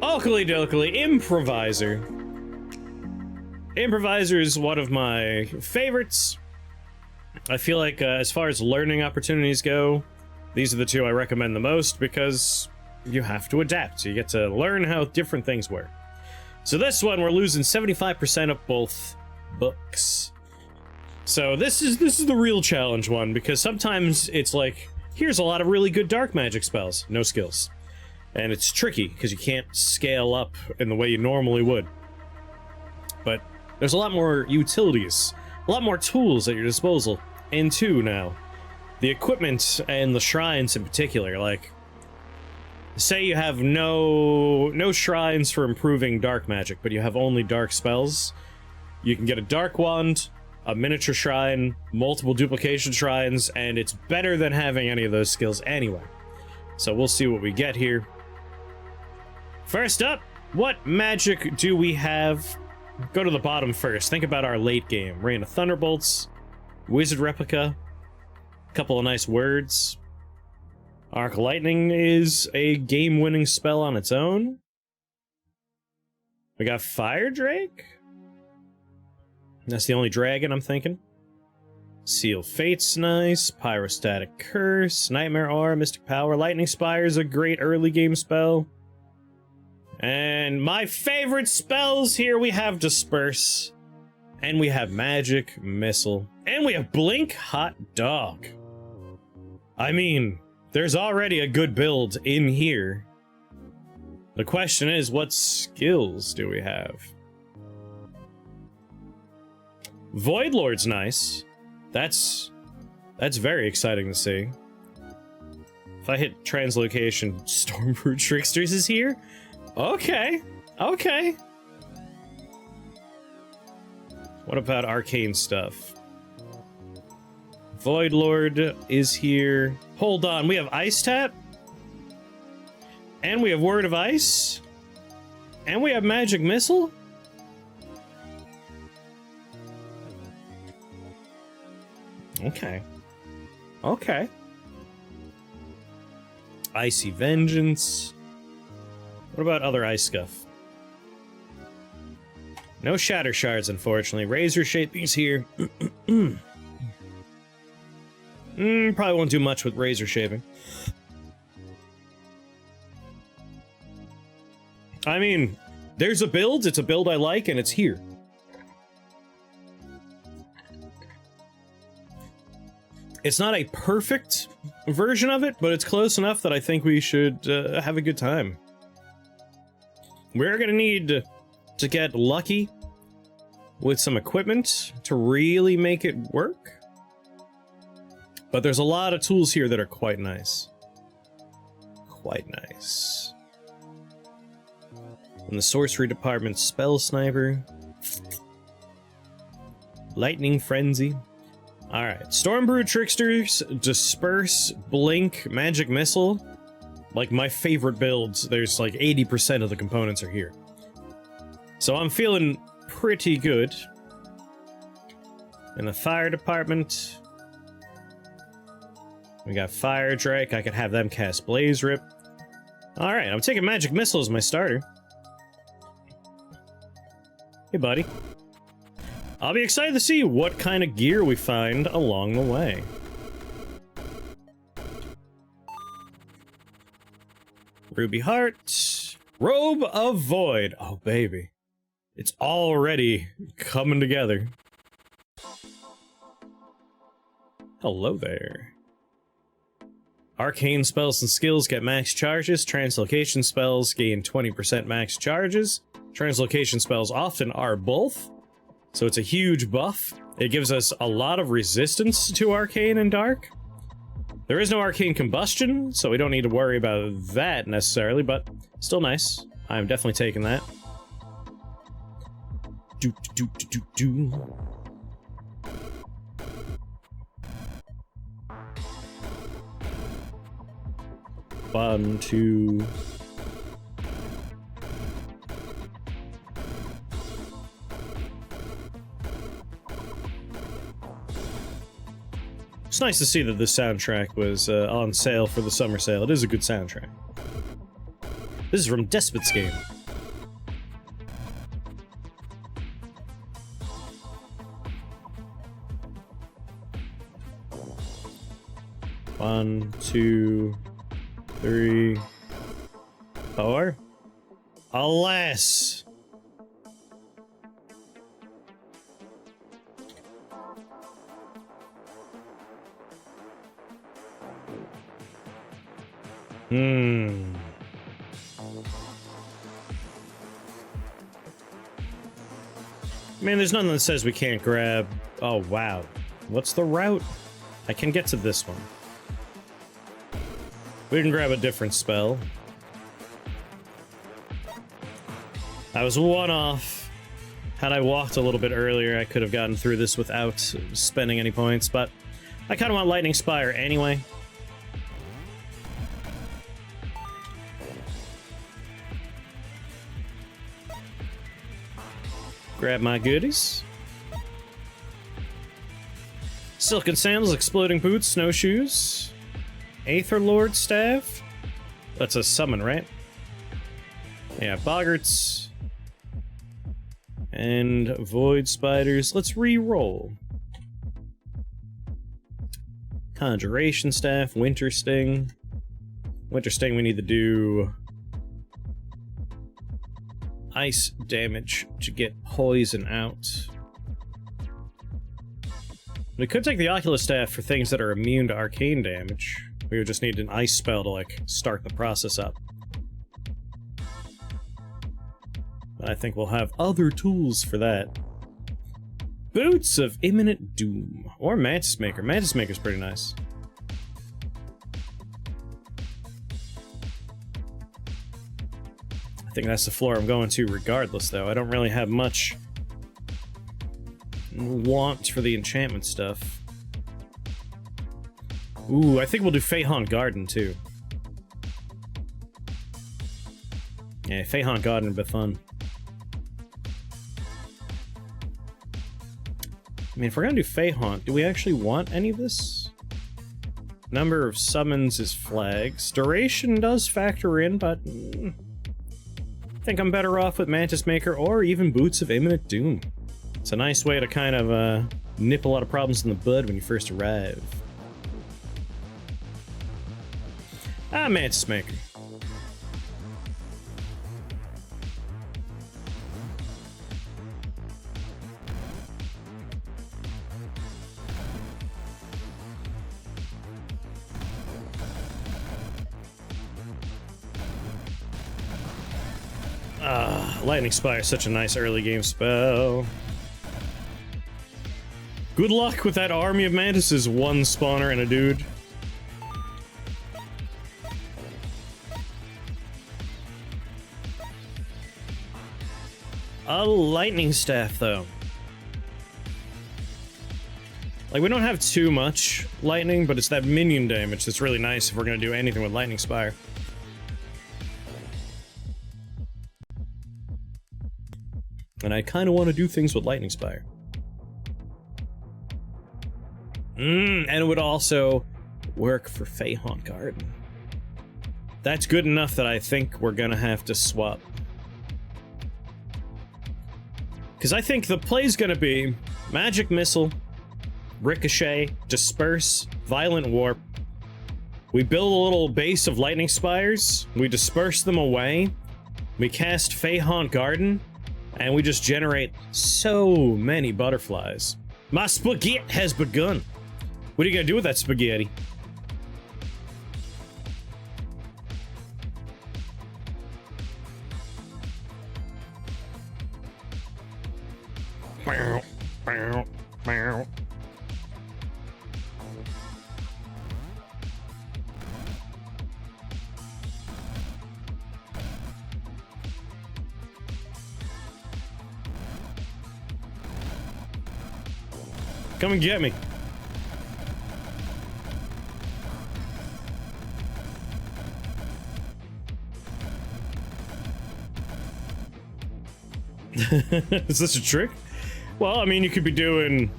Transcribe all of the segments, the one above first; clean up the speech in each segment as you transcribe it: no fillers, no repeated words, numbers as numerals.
Oakley dokley, Improviser. Improviser is one of my favorites. I feel like as far as learning opportunities go, these are the two I recommend the most because you have to adapt. You get to learn how different things work. So this one, we're losing 75% of both books. So this is the real challenge one, because sometimes it's like, here's a lot of really good dark magic spells, no skills. And it's tricky, because you can't scale up in the way you normally would. But there's a lot more utilities, a lot more tools at your disposal. And two now, the equipment and the shrines in particular, like, say you have no shrines for improving dark magic, but you have only dark spells, you can get a dark wand, a miniature shrine, multiple duplication shrines, and it's better than having any of those skills anyway. So we'll see what we get here. First up, what magic do we have? Go to the bottom first. Think about our late game. Rain of Thunderbolts, Wizard Replica, a couple of nice words. Arc Lightning is a game-winning spell on its own. We got Fire Drake. That's the only dragon I'm thinking. Seal Fate's nice. Pyrostatic Curse, Nightmare Aura, Mystic Power. Lightning Spire is a great early game spell. And my favorite spells here, we have Disperse. And we have Magic Missile. And we have Blink Hot Dog. I mean, there's already a good build in here. The question is, what skills do we have? Void Lord's nice. That's very exciting to see. If I hit Translocation, Stormbrew Tricksters is here? Okay. Okay. What about arcane stuff? Void Lord is here. Hold on, we have Ice Tap. And we have Word of Ice. And we have Magic Missile. Okay. Okay. Icy Vengeance. What about other ice stuff? No Shatter Shards, unfortunately. Razor Shaping's here. Probably won't do much with Razor Shaping. I mean, there's a build, it's a build I like, and it's here. It's not a perfect version of it, but it's close enough that I think we should have a good time. We're gonna need to get lucky with some equipment to really make it work. But there's a lot of tools here that are quite nice. Quite nice. In the sorcery department, Spell Sniper. Lightning Frenzy. Alright, Stormbrew Tricksters, Disperse, Blink, Magic Missile. Like, my favorite builds, there's like 80% of the components are here. So I'm feeling pretty good. In the fire department, we got Fire Drake. I could have them cast Blaze Rip. Alright, I'm taking Magic Missile as my starter. Hey, buddy. I'll be excited to see what kind of gear we find along the way. Ruby Heart. Robe of Void. Oh, baby. It's already coming together. Hello there. Arcane spells and skills get max charges. Translocation spells gain 20% max charges. Translocation spells often are both, so it's a huge buff. It gives us a lot of resistance to Arcane and Dark. There is no Arcane Combustion, so we don't need to worry about that necessarily, but still nice. I'm definitely taking that. One, two. It's nice to see that the soundtrack was on sale for the summer sale. It is a good soundtrack. This is from Despot's game. One, two, three, four. Alas! Man, there's nothing that says we can't grab... Oh, wow. What's the route? I can get to this one. We can grab a different spell. I was one off. Had I walked a little bit earlier, I could have gotten through this without spending any points, but I kind of want Lightning Spire anyway. Grab my goodies. Silken sandals, exploding boots, snowshoes. Aether Lord staff. That's a summon, right? Yeah, boggarts. And void spiders. Let's re-roll. Conjuration staff, winter sting. Winter sting, we need to do ice damage to get poison out. We could take the Oculus staff for things that are immune to arcane damage. We would just need an ice spell to, like, start the process up. But I think we'll have other tools for that. Boots of Imminent Doom. Or Mantis Maker. Mantis Maker's pretty nice. I think that's the floor I'm going to regardless, though. I don't really have much want for the enchantment stuff. Ooh, I think we'll do Fhon Garden, too. Yeah, Fhon Garden would be fun. I mean, if we're gonna do Fhon, do we actually want any of this? Number of summons is flags. Duration does factor in, but... I think I'm better off with Mantis Maker or even Boots of Imminent Doom. It's a nice way to kind of nip a lot of problems in the bud when you first arrive. Ah, Mantis Maker. Lightning Spire is such a nice early game spell. Good luck with that army of mantises, one spawner and a dude. A lightning staff, though. Like, we don't have too much lightning, but it's that minion damage that's really nice if we're gonna do anything with Lightning Spire. And I kind of want to do things with Lightning Spire. And it would also work for Fhon Garden. That's good enough that I think we're gonna have to swap. Because I think the play's gonna be Magic Missile, Ricochet, Disperse, Violent Warp. We build a little base of Lightning Spires, we disperse them away, we cast Fhon Garden, and we just generate so many butterflies. My spaghetti has begun. What are you gonna do with that spaghetti? Come and get me. Is this a trick? Well, I mean, you could be doing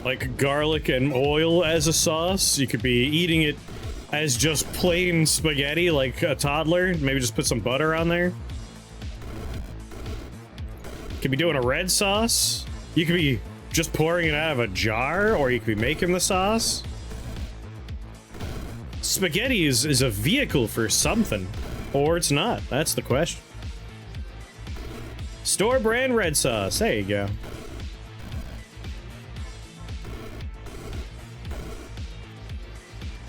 like garlic and oil as a sauce. You could be eating it as just plain spaghetti like a toddler. Maybe just put some butter on there. Could be doing a red sauce. You could be just pouring it out of a jar, or you could be making the sauce. Spaghetti is a vehicle for something, or it's not. That's the question. Store brand red sauce. There you go.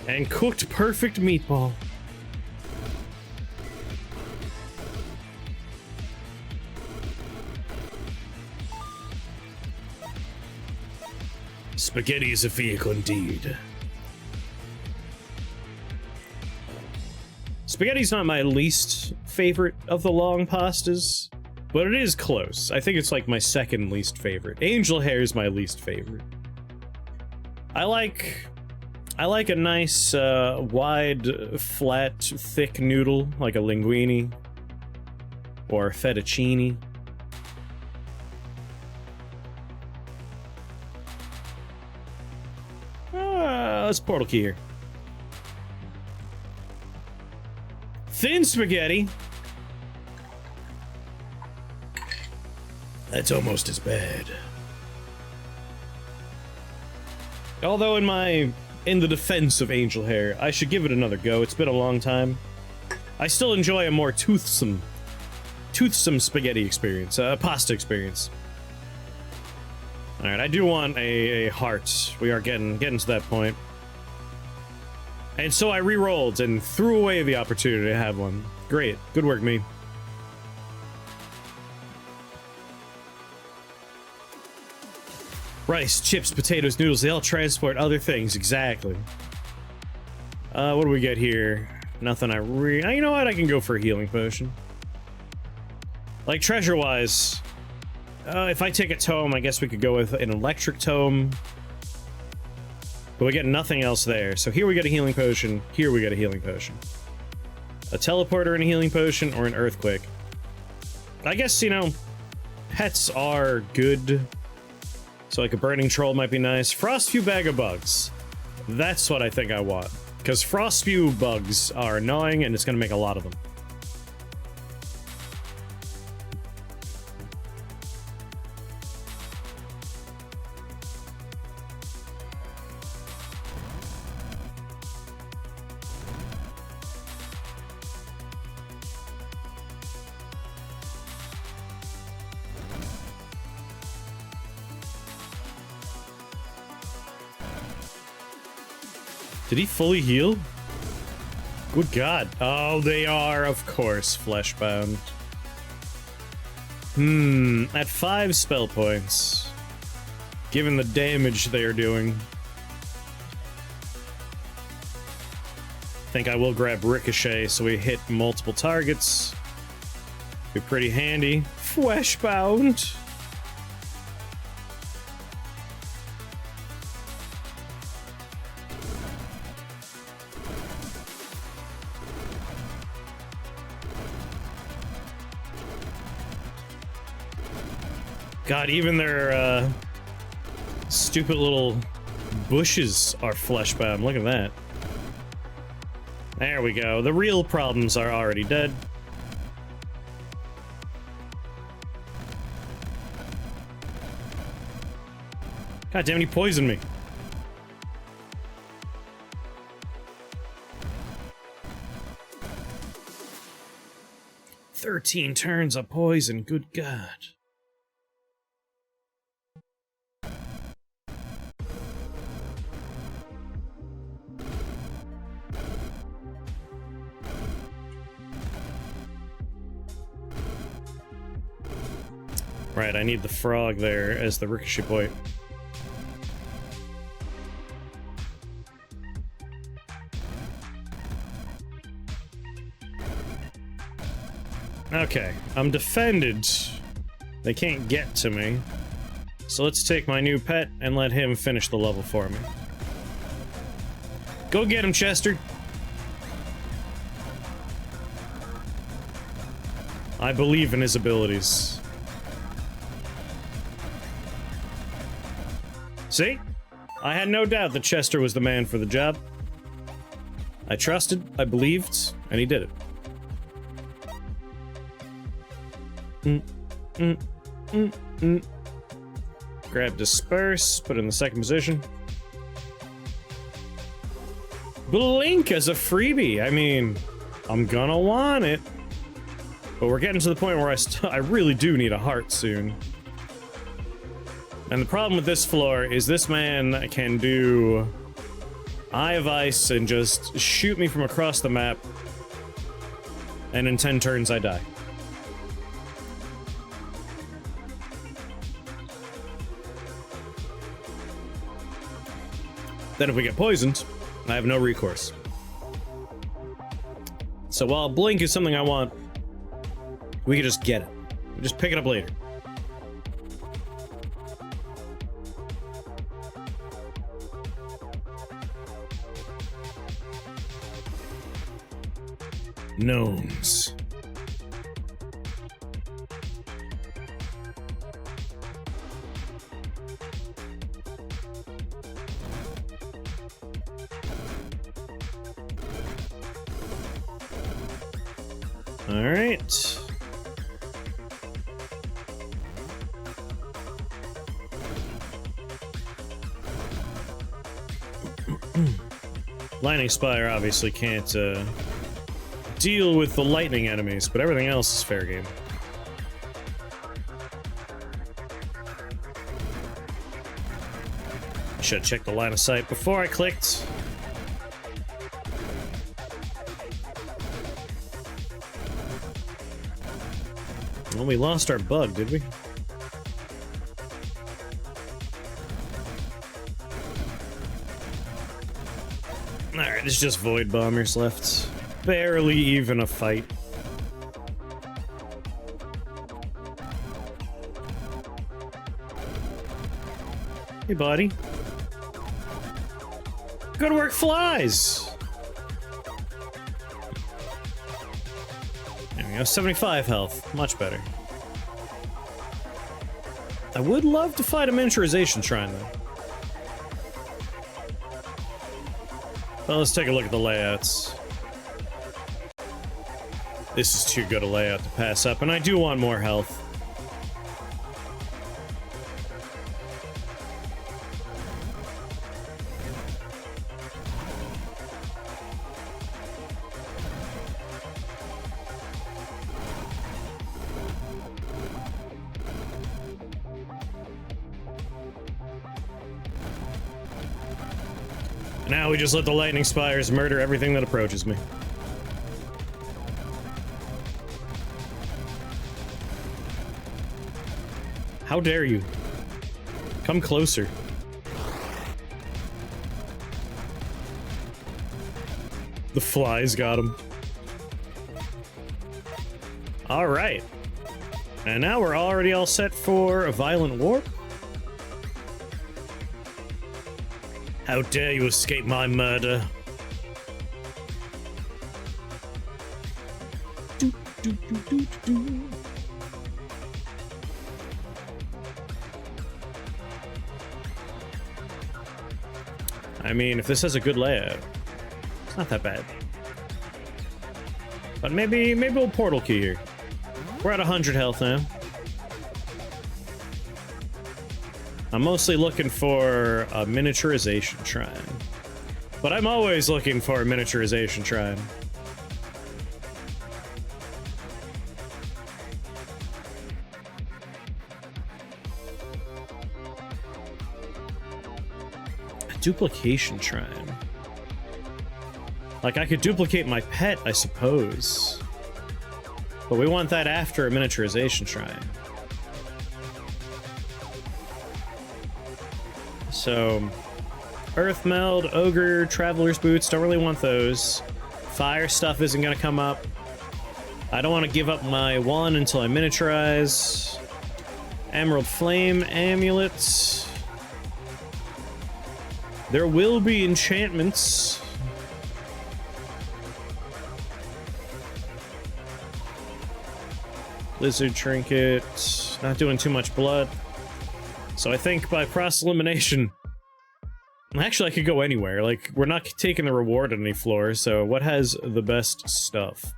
And cooked perfect meatball. Spaghetti is a vehicle indeed. Spaghetti's not my least favorite of the long pastas, but it is close. I think it's like my second least favorite. Angel hair is my least favorite. I like a nice, wide, flat, thick noodle, like a linguine or fettuccine. Let's portal key here. Thin spaghetti. That's almost as bad. Although in the defense of Angel Hair, I should give it another go. It's been a long time. I still enjoy a more toothsome spaghetti experience, pasta experience. All right, I do want a heart. We are getting to that point. And so I re-rolled and threw away the opportunity to have one. Great. Good work, me. Rice, chips, potatoes, noodles, they all transport other things. Exactly. What do we get here? Nothing you know what? I can go for a healing potion. Like, treasure-wise, if I take a tome, I guess we could go with an electric tome. But we get nothing else there. So here we get a healing potion. Here we get a healing potion. A teleporter and a healing potion, or an earthquake. I guess, you know, pets are good. So like a burning troll might be nice. Frost spew bag of bugs. That's what I think I want. Because frost spew bugs are annoying and it's going to make a lot of them. Did he fully heal? Good God. Oh, they are, of course, Fleshbound. At 5 spell points, given the damage they are doing, I think I will grab Ricochet so we hit multiple targets. Be pretty handy. Fleshbound. God, even their stupid little bushes are fleshbound. Look at that. There we go. The real problems are already dead. God damn it, he poisoned me. "13 turns of poison, good God." Right, I need the frog there as the ricochet point. Okay, I'm defended. They can't get to me. So let's take my new pet and let him finish the level for me. Go get him, Chester. I believe in his abilities. See? I had no doubt that Chester was the man for the job. I trusted, I believed, and he did it. Grab Disperse, put it in the second position. Blink as a freebie. I mean, I'm gonna want it. But we're getting to the point where I really do need a heart soon. And the problem with this floor is this man can do Eye of Ice and just shoot me from across the map. And in 10 turns, I die. Then if we get poisoned, I have no recourse. So while Blink is something I want, we can just get it. We just pick it up later. Gnomes. All right. Lightning Spire obviously can't deal with the lightning enemies, but everything else is fair game. Should check the line of sight before I clicked. Well, we lost our bug, did we? Alright, there's just Void Bombers left. Barely even a fight. Hey, buddy. Good work, flies! There we go, 75 health. Much better. I would love to fight a miniaturization shrine, though. Well, let's take a look at the layouts. This is too good a layout to pass up, and I do want more health. Now we just let the lightning spires murder everything that approaches me. How dare you? Come closer. The flies got him. All right. And now we're already all set for a violent warp. How dare you escape my murder? I mean, if this has a good layout, it's not that bad. But maybe we'll portal key here. We're at 100 health now. I'm mostly looking for a miniaturization shrine. But I'm always looking for a miniaturization shrine. A duplication shrine. Like, I could duplicate my pet, I suppose. But we want that after a miniaturization shrine. So, Earth Meld, Ogre, Traveler's Boots, don't really want those. Fire stuff isn't gonna come up. I don't want to give up my one until I miniaturize. Emerald Flame Amulets. There will be enchantments. Lizard Trinket. Not doing too much blood. So I think by process elimination, Actually, I could go anywhere. Like, we're not taking the reward on any floor, so what has the best stuff?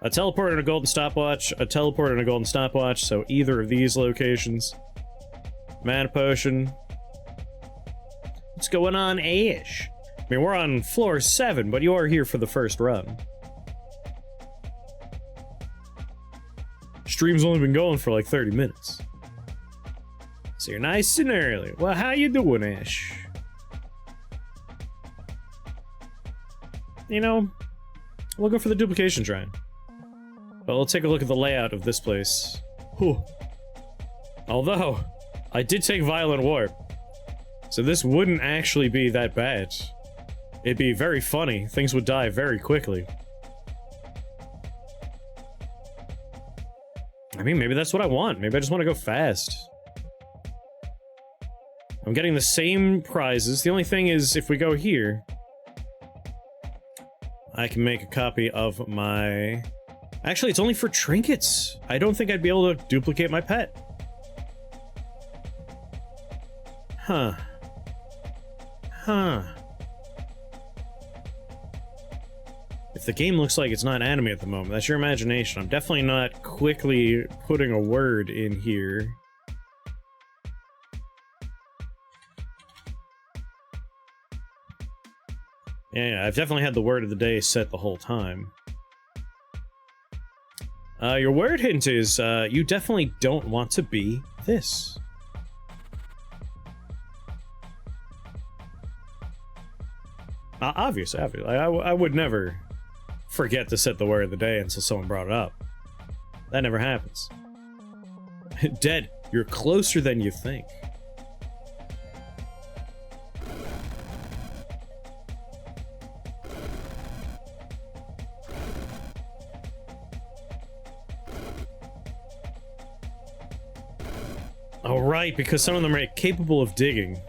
A teleport and a golden stopwatch, a teleport and a golden stopwatch, so either of these locations. Mana potion. What's going on, Ash? I mean, we're on floor 7, but you are here for the first run. Stream's only been going for like 30 minutes. So you're nice and early. Well, how you doing, Ash? You know, looking for the duplication shrine. But let's take a look at the layout of this place. Whew. Although, I did take Violent Warp, so this wouldn't actually be that bad. It'd be very funny. Things would die very quickly. I mean, maybe that's what I want. Maybe I just want to go fast. I'm getting the same prizes. The only thing is, if we go here, I can make a copy of my... Actually, it's only for trinkets. I don't think I'd be able to duplicate my pet. Huh. Huh. If the game looks like it's not anime at the moment, that's your imagination. I'm definitely not quickly putting a word in here. Yeah, I've definitely had the word of the day set the whole time. Your word hint is, you definitely don't want to be this. Obviously. I would never forget to set the word of the day until someone brought it up. That never happens. Dead, you're closer than you think. Oh, right, because some of them are capable of digging.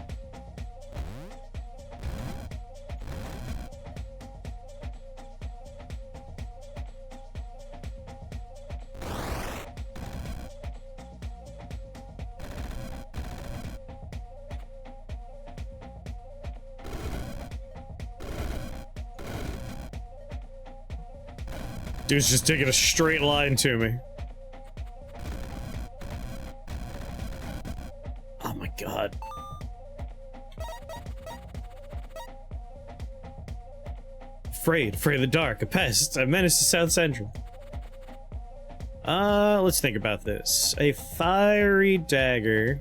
Dude's just digging a straight line to me. Oh my god. Afraid of the dark, a pest, a menace to South Central. Let's think about this. A fiery dagger.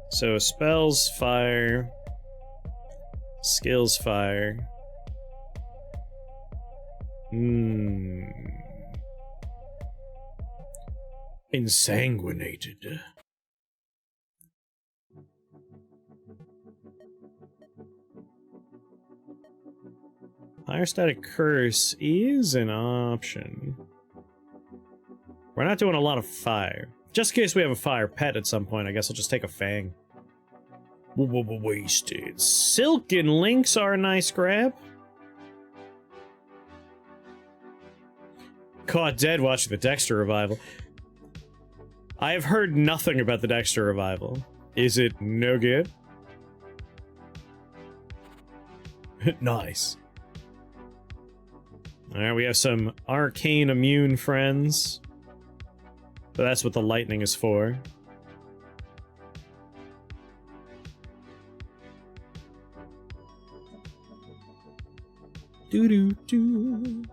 So spells fire. Skills fire. Insanguinated. Higher static curse is an option. We're not doing a lot of fire. Just in case we have a fire pet at some point, I guess I'll just take a fang. Wasted. Silken links are a nice grab. Caught dead watching the Dexter revival. I have heard nothing about the Dexter revival. Is it no good? Nice. Alright, we have some arcane immune friends. But that's what the lightning is for. Doo-doo-doo.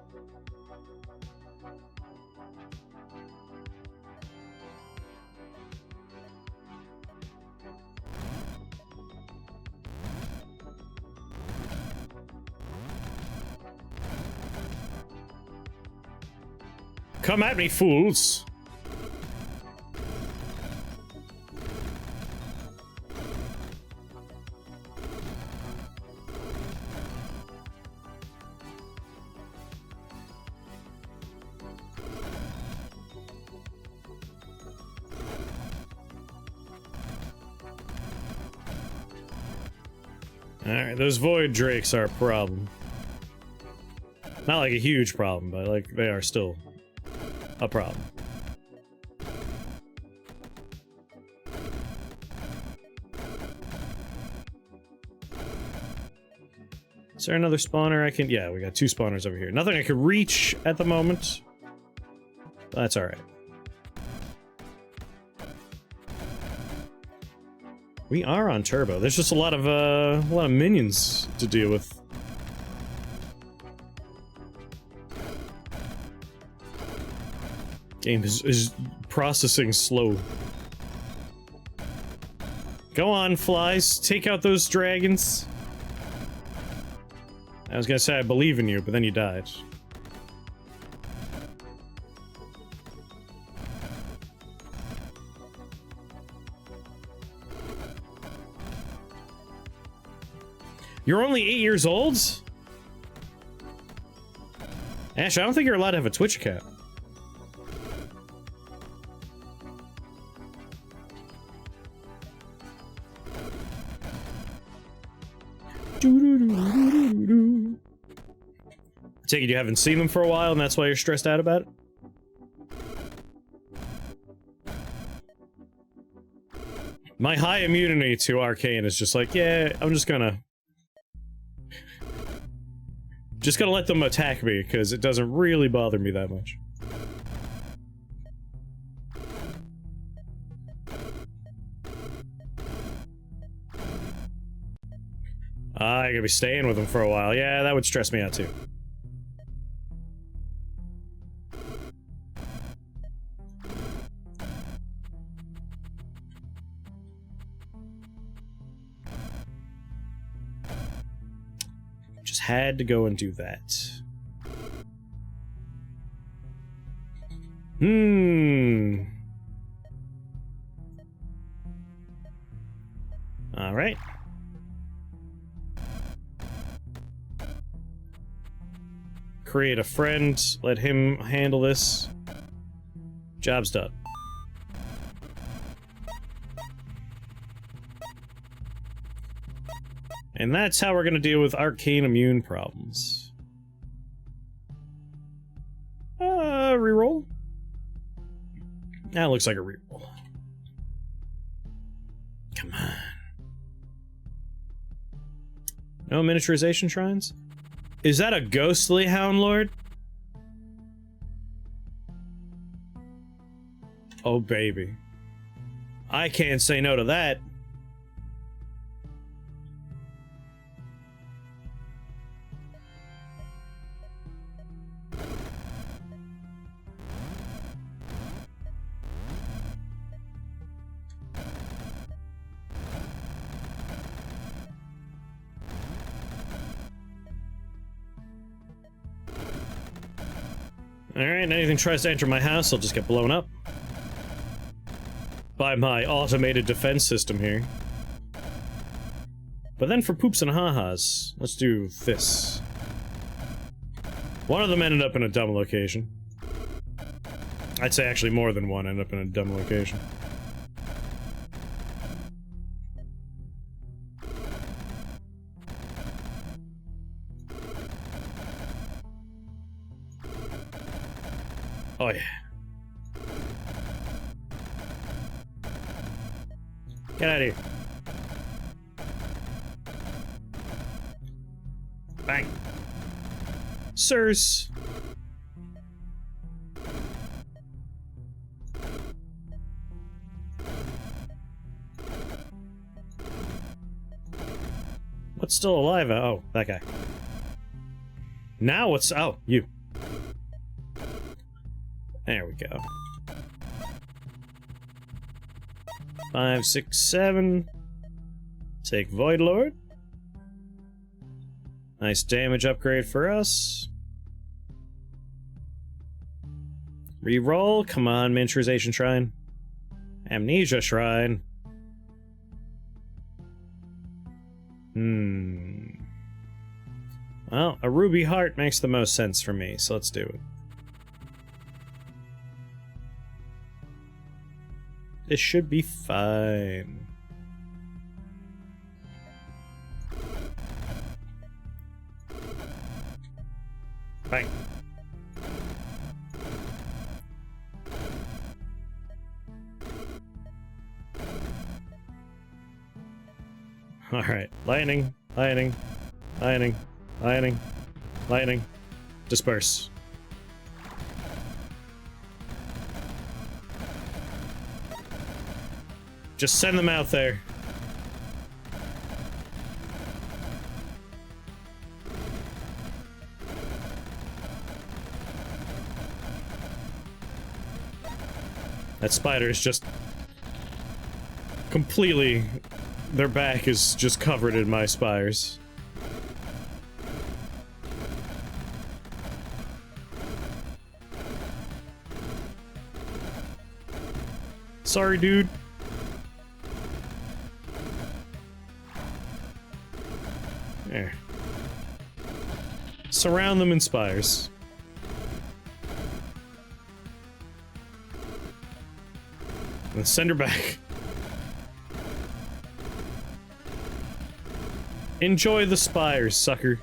Come at me, fools! Alright, those void drakes are a problem. Not like a huge problem, but like they are still a problem. there another spawner I can... Yeah, we got 2 spawners over here. Nothing I can reach at the moment. That's alright. We are on turbo. There's just a lot of minions to deal with. Game is processing slow. Go on, flies. Take out those dragons. I was gonna say I believe in you, but then you died. You're only 8 years old? Ash, I don't think you're allowed to have a Twitch account. I take it you haven't seen them for a while and that's why you're stressed out about it? My high immunity to Arcane is just like, yeah, I'm just gonna let them attack me, because it doesn't really bother me that much. I'm gonna be staying with them for a while. Yeah, that would stress me out too. Had to go and do that. All right. Create a friend. Let him handle this. Job's done. And that's how we're gonna deal with arcane immune problems. Reroll? That looks like a reroll. Come on. No miniaturization shrines? Is that a ghostly Houndlord? Oh, baby. I can't say no to that. Alright, anything tries to enter my house, I'll just get blown up. By my automated defense system here. But then for poops and ha-has, let's do this. One of them ended up in a dumb location. I'd say actually more than one ended up in a dumb location. Oh yeah. Get out of here. Bang. Sirs. What's still alive? Oh, that guy. Now what's... Oh, you. There we go. 5, 6, 7. Take Void Lord. Nice damage upgrade for us. Reroll. Come on, miniaturization shrine. Amnesia shrine. Well, a ruby heart makes the most sense for me, so let's do it. This should be fine. Bang. Alright, lightning, lightning, lightning, Lightning. Lightning. Disperse. Just send them out there. That spider is just completely... Their back is just covered in my spires. Sorry, dude. There. Surround them in spires. And send her back. Enjoy the spires, sucker.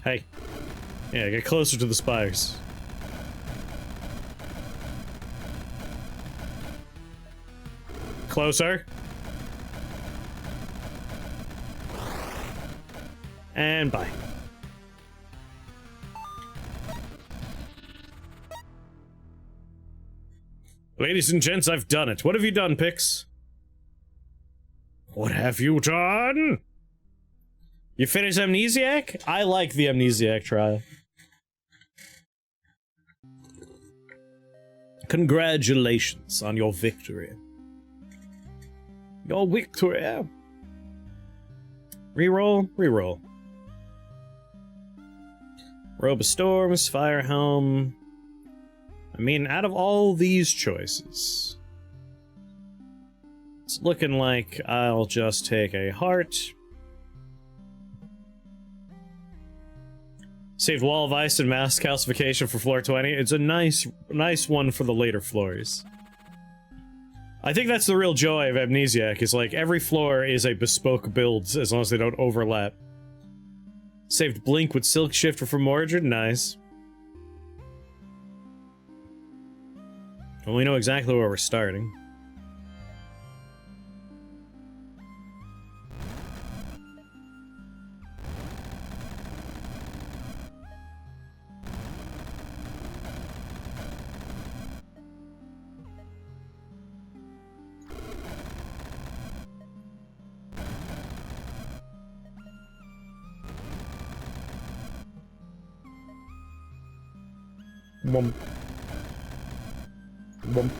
Hey. Yeah, get closer to the spires. Closer. And bye. Ladies and gents, I've done it. What have you done, Pix? What have you done? You finished Amnesiac? I like the Amnesiac trial. Congratulations on your victory. Your victory. Reroll, reroll. Robe of Storms, Fire Helm. I mean, out of all these choices, it's looking like I'll just take a heart. Saved Wall of Ice and Mass Calcification for floor 20. It's a nice one for the later floors. I think that's the real joy of Amnesiac, is like every floor is a bespoke build as long as they don't overlap. Saved Blink with Silk Shifter for Mordred, nice. Well, we know exactly where we're starting. Bum. Bum.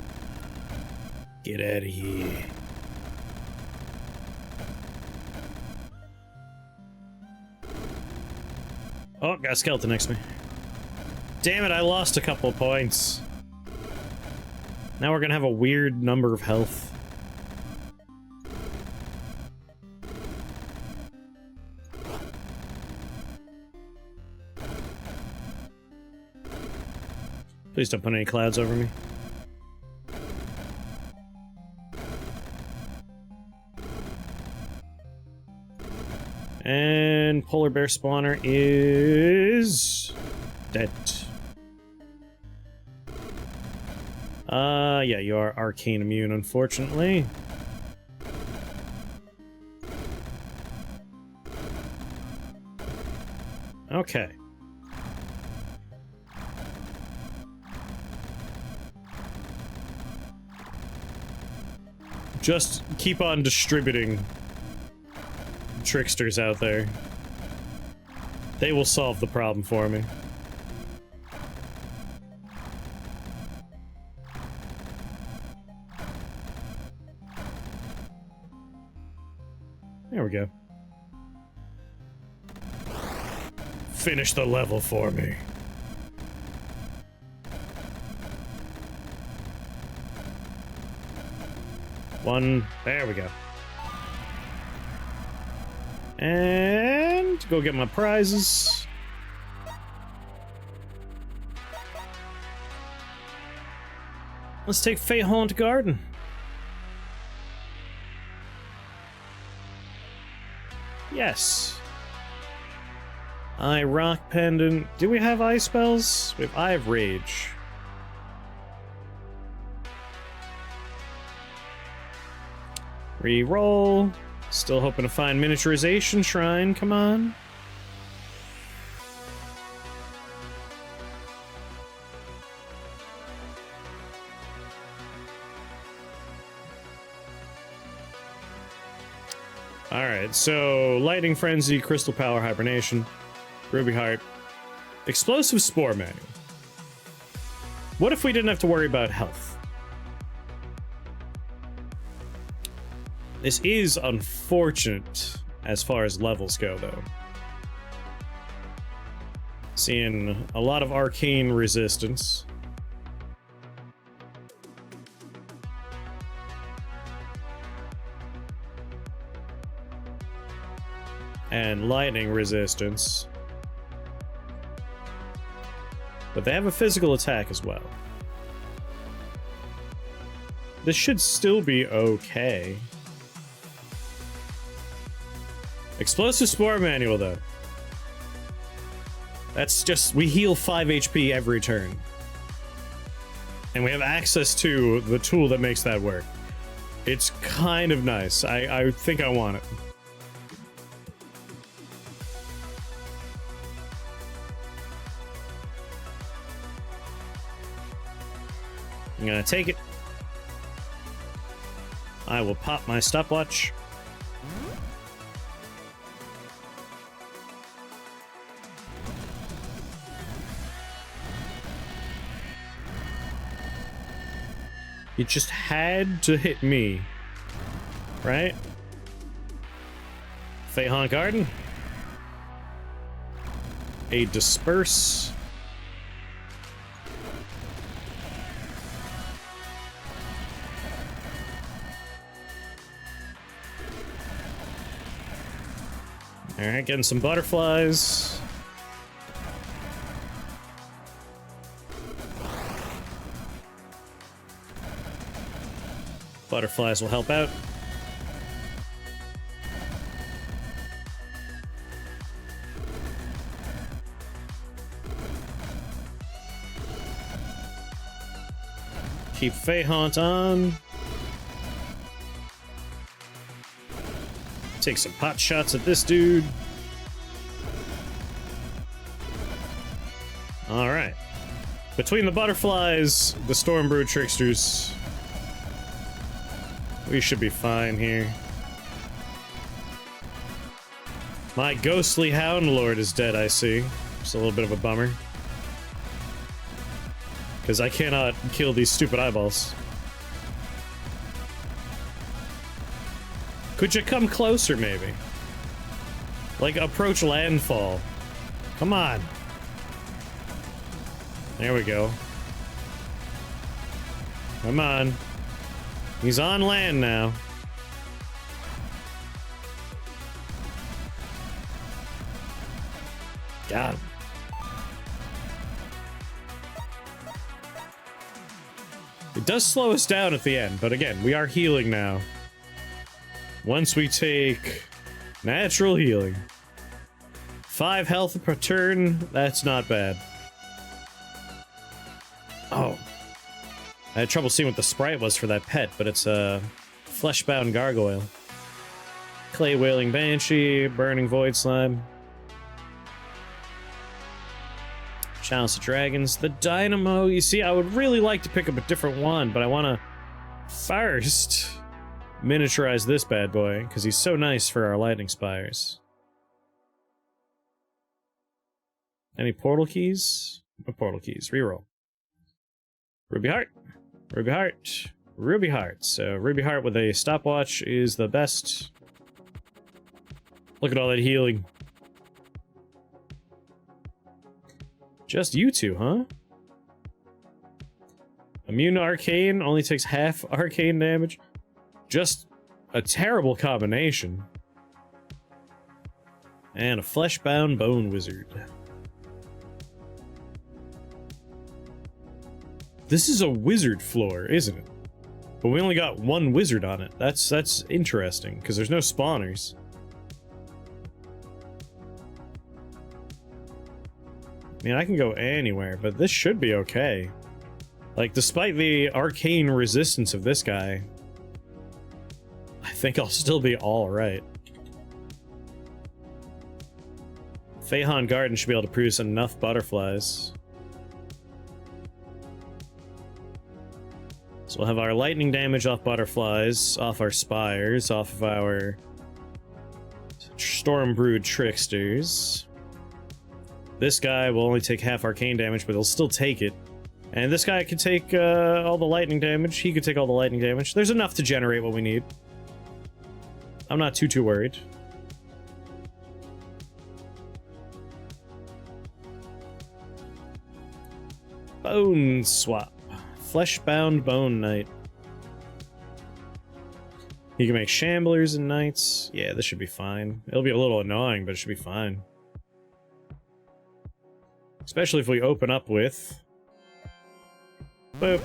Get out of here. Oh, got a skeleton next to me. Damn it, I lost a couple of points. Now we're gonna have a weird number of health. Please don't put any clouds over me. And polar bear spawner is dead. Yeah, you are arcane immune, unfortunately. Okay. Just keep on distributing tricksters out there. They will solve the problem for me. There we go. Finish the level for me. One, there we go. And go get my prizes. Let's take Fhon Garden. Yes. Eye Rock Pendant. Do we have eye spells? We have Eye of Rage. Reroll. Still hoping to find Miniaturization Shrine. Come on. Alright, so Lightning Frenzy, Crystal Power, Hibernation, Ruby Heart, Explosive Spore Manual. What if we didn't have to worry about health? This is unfortunate as far as levels go, though. Seeing a lot of arcane resistance. And lightning resistance. But they have a physical attack as well. This should still be okay. Explosive Spore Manual, though. That's just... we heal 5 HP every turn. And we have access to the tool that makes that work. It's kind of nice. I think I want it. I'm gonna take it. I will pop my stopwatch. You just had to hit me, right? Fhon Garden. A Disperse. Alright, getting some butterflies. Butterflies will help out. Keep Fhon on. Take some pot shots at this dude. Alright. Between the butterflies, the Stormbrew Tricksters, we should be fine here. My ghostly Hound Lord is dead, I see. Just a little bit of a bummer. Because I cannot kill these stupid eyeballs. Could you come closer, maybe? Like, approach landfall. Come on. There we go. Come on. He's on land now. Got him. It does slow us down at the end, but again, we are healing now. Once we take natural healing. 5 health per turn, that's not bad. Oh. I had trouble seeing what the sprite was for that pet, but it's a Fleshbound Gargoyle. Clay Wailing Banshee, Burning Void Slime. Chalice of Dragons, the Dynamo. You see, I would really like to pick up a different one, but I want to first miniaturize this bad boy, because he's so nice for our lightning spires. Any portal keys? No portal keys. Reroll. Ruby Heart. Ruby Heart. Ruby Heart. So Ruby Heart with a stopwatch is the best. Look at all that healing. Just you two, huh? Immune to Arcane only takes half Arcane damage. Just a terrible combination. And a Fleshbound Bone Wizard. This is a wizard floor, isn't it? But we only got one wizard on it. That's interesting, because there's no spawners. I mean, I can go anywhere, but this should be okay. Like, despite the arcane resistance of this guy, I think I'll still be alright. Fhon Garden should be able to produce enough butterflies. So we'll have our lightning damage off butterflies, off our spires, off of our Stormbrood tricksters. This guy will only take half arcane damage, but he'll still take it. And this guy could take all the lightning damage. He could take all the lightning damage. There's enough to generate what we need. I'm not too worried. Bone swap. Fleshbound Bone Knight. You can make Shamblers and Knights. Yeah, this should be fine. It'll be a little annoying, but it should be fine. Especially if we open up with... Boop.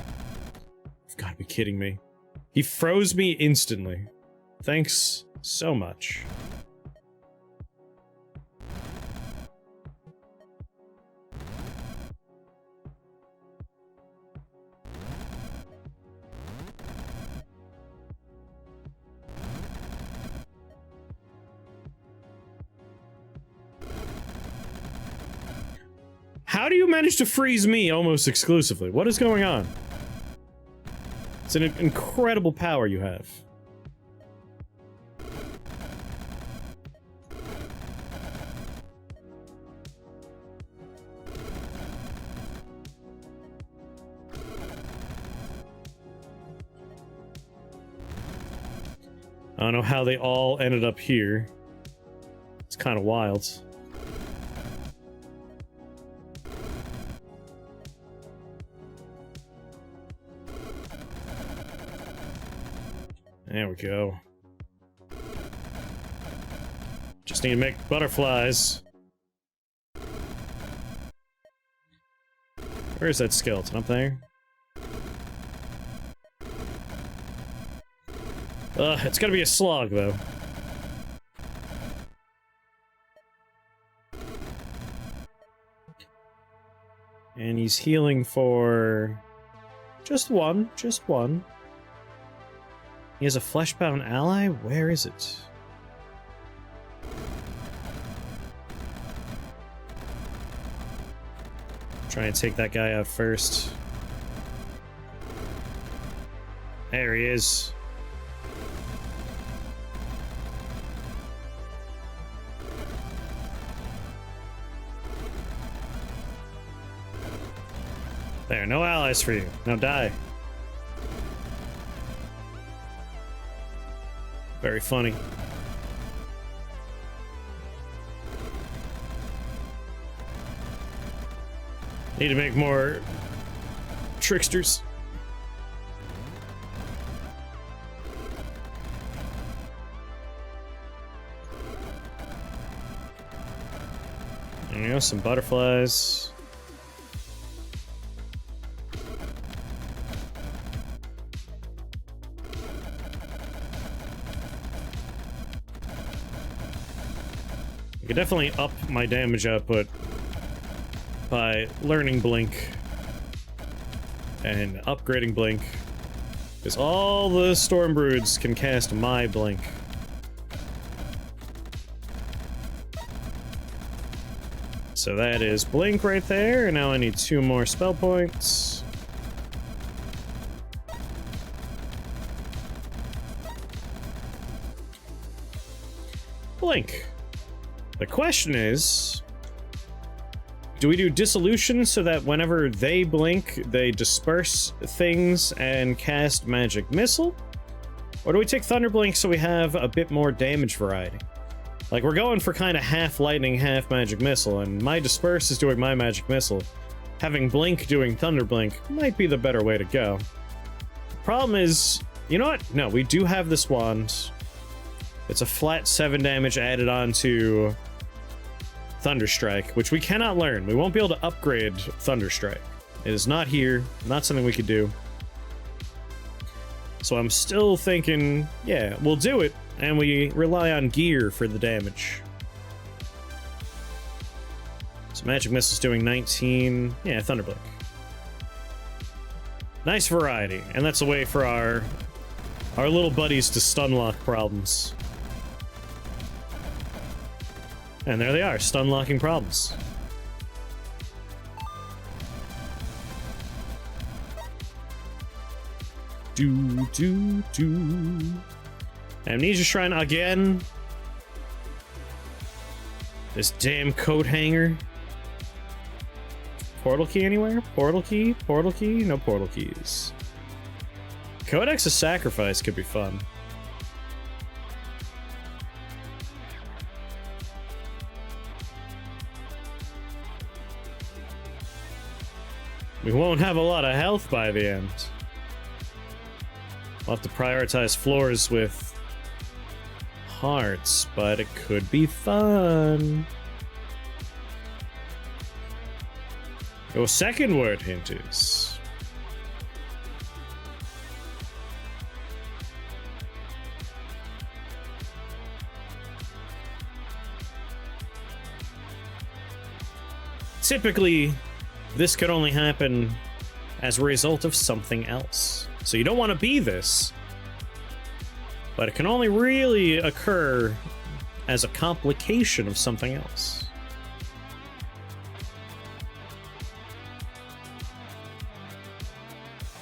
You've got to be kidding me. He froze me instantly. Thanks so much. How do you manage to freeze me almost exclusively? What is going on? It's an incredible power you have. I don't know how they all ended up here. It's kind of wild. There we go. Just need to make butterflies. Where is that skeleton? Up there? It's gonna be a slog, though. And he's healing for... just one. Just one. He has a Fleshbound ally? Where is it? Try and take that guy out first. There he is. There, no allies for you. Now die. Very funny. Need to make more tricksters. There you go, some butterflies. I could definitely up my damage output by learning Blink and upgrading Blink, because all the Stormbroods can cast my Blink. So that is Blink right there, and now I need 2 more spell points. Blink. The question is, do we do Dissolution so that whenever they blink, they disperse things and cast Magic Missile? Or do we take Thunder Blink so we have a bit more damage variety? Like, we're going for kind of half Lightning, half Magic Missile, and my Disperse is doing my Magic Missile. Having Blink doing Thunder Blink might be the better way to go. Problem is, you know what? No, we do have this wand. It's a flat 7 damage added on to Thunderstrike, which we cannot learn. We won't be able to upgrade Thunderstrike. It is not here, not something we could do. So I'm still thinking, yeah, we'll do it, and we rely on gear for the damage. So Magic Missile's doing 19. Yeah, Thunderblade. Nice variety, and that's a way for our little buddies to stunlock problems. And there they are, stunlocking problems. Amnesia Shrine again. This damn coat hanger. Portal key anywhere? Portal key? Portal key? No portal keys. Codex of Sacrifice could be fun. We won't have a lot of health by the end. We'll have to prioritize floors with hearts, but it could be fun. Your second word hint is... typically, this could only happen as a result of something else. So you don't want to be this, but it can only really occur as a complication of something else.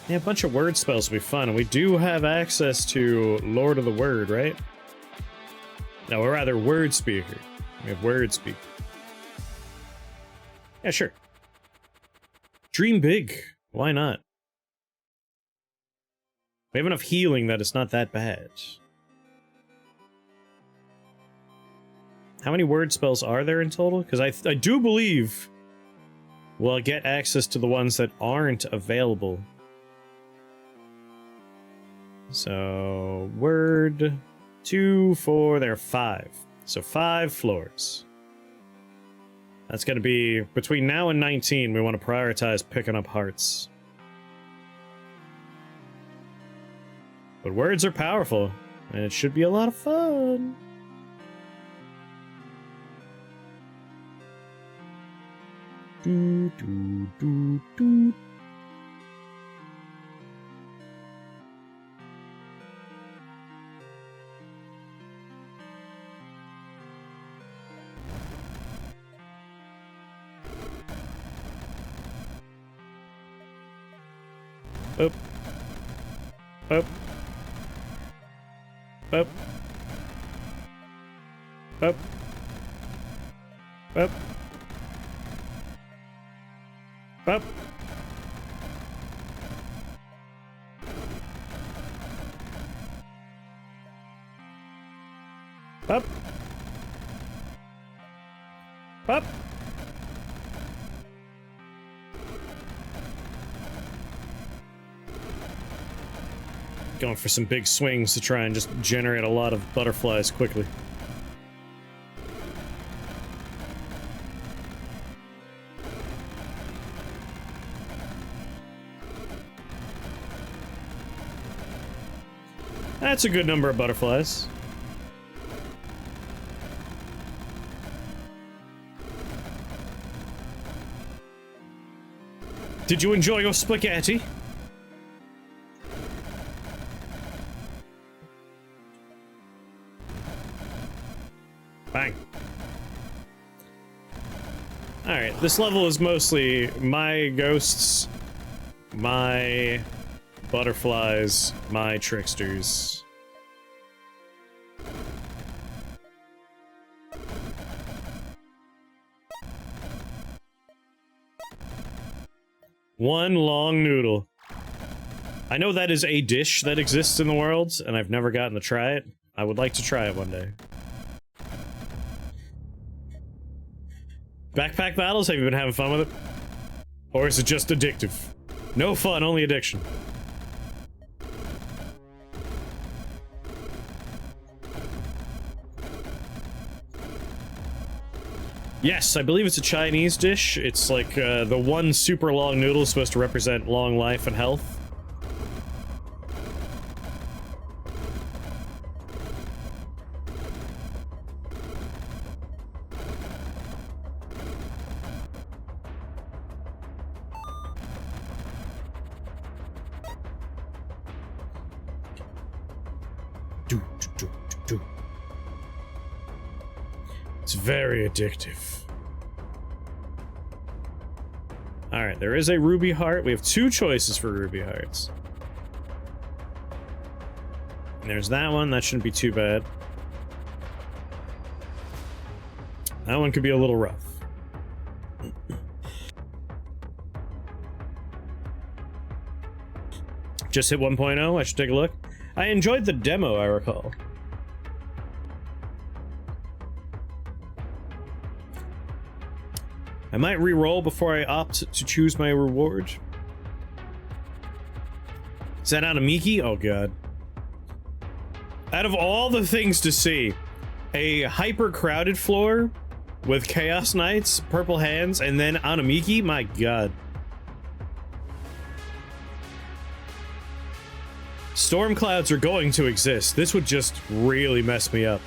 Yeah, a bunch of word spells would be fun, and we do have access to Lord of the Word, right? No, or rather, Word Speaker. We have Word Speaker. Yeah, sure. Dream big. Why not? We have enough healing that it's not that bad. How many word spells are there in total? Because I do believe we'll get access to the ones that aren't available. So, word 2, 4, there are 5. So 5 floors. That's going to be, between now and 19, we want to prioritize picking up hearts. But words are powerful, and it should be a lot of fun. Do, do, do, do. Up. Up. Up. Up. Up. Up. Up. Up. Going for some big swings to try and just generate a lot of butterflies quickly. That's a good number of butterflies. Did you enjoy your spaghetti? Bang. Alright, this level is mostly my ghosts, my butterflies, my tricksters. One long noodle. I know that is a dish that exists in the world, and I've never gotten to try it. I would like to try it one day. Backpack battles? Have you been having fun with it? Or is it just addictive? No fun, only addiction. Yes, I believe it's a Chinese dish. It's like the one super long noodle is supposed to represent long life and health. It's very addictive. Alright, there is a ruby heart. We have 2 choices for ruby hearts. And there's that one. That shouldn't be too bad. That one could be a little rough. Just hit 1.0. I should take a look. I enjoyed the demo, I recall. I might re-roll before I opt to choose my reward. Is that Anamiki? Oh god. Out of all the things to see, a hyper-crowded floor with Chaos Knights, Purple Hands, and then Anamiki? My god. Storm clouds are going to exist. This would just really mess me up.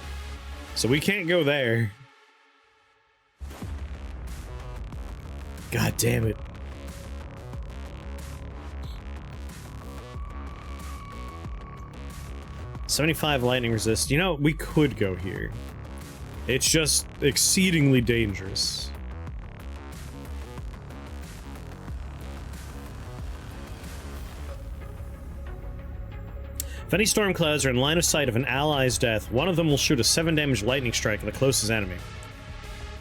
So we can't go there. God damn it. $75 lightning resist. You know, we could go here. It's just exceedingly dangerous. If any storm clouds are in line of sight of an ally's death, one of them will shoot a 7 damage lightning strike at the closest enemy.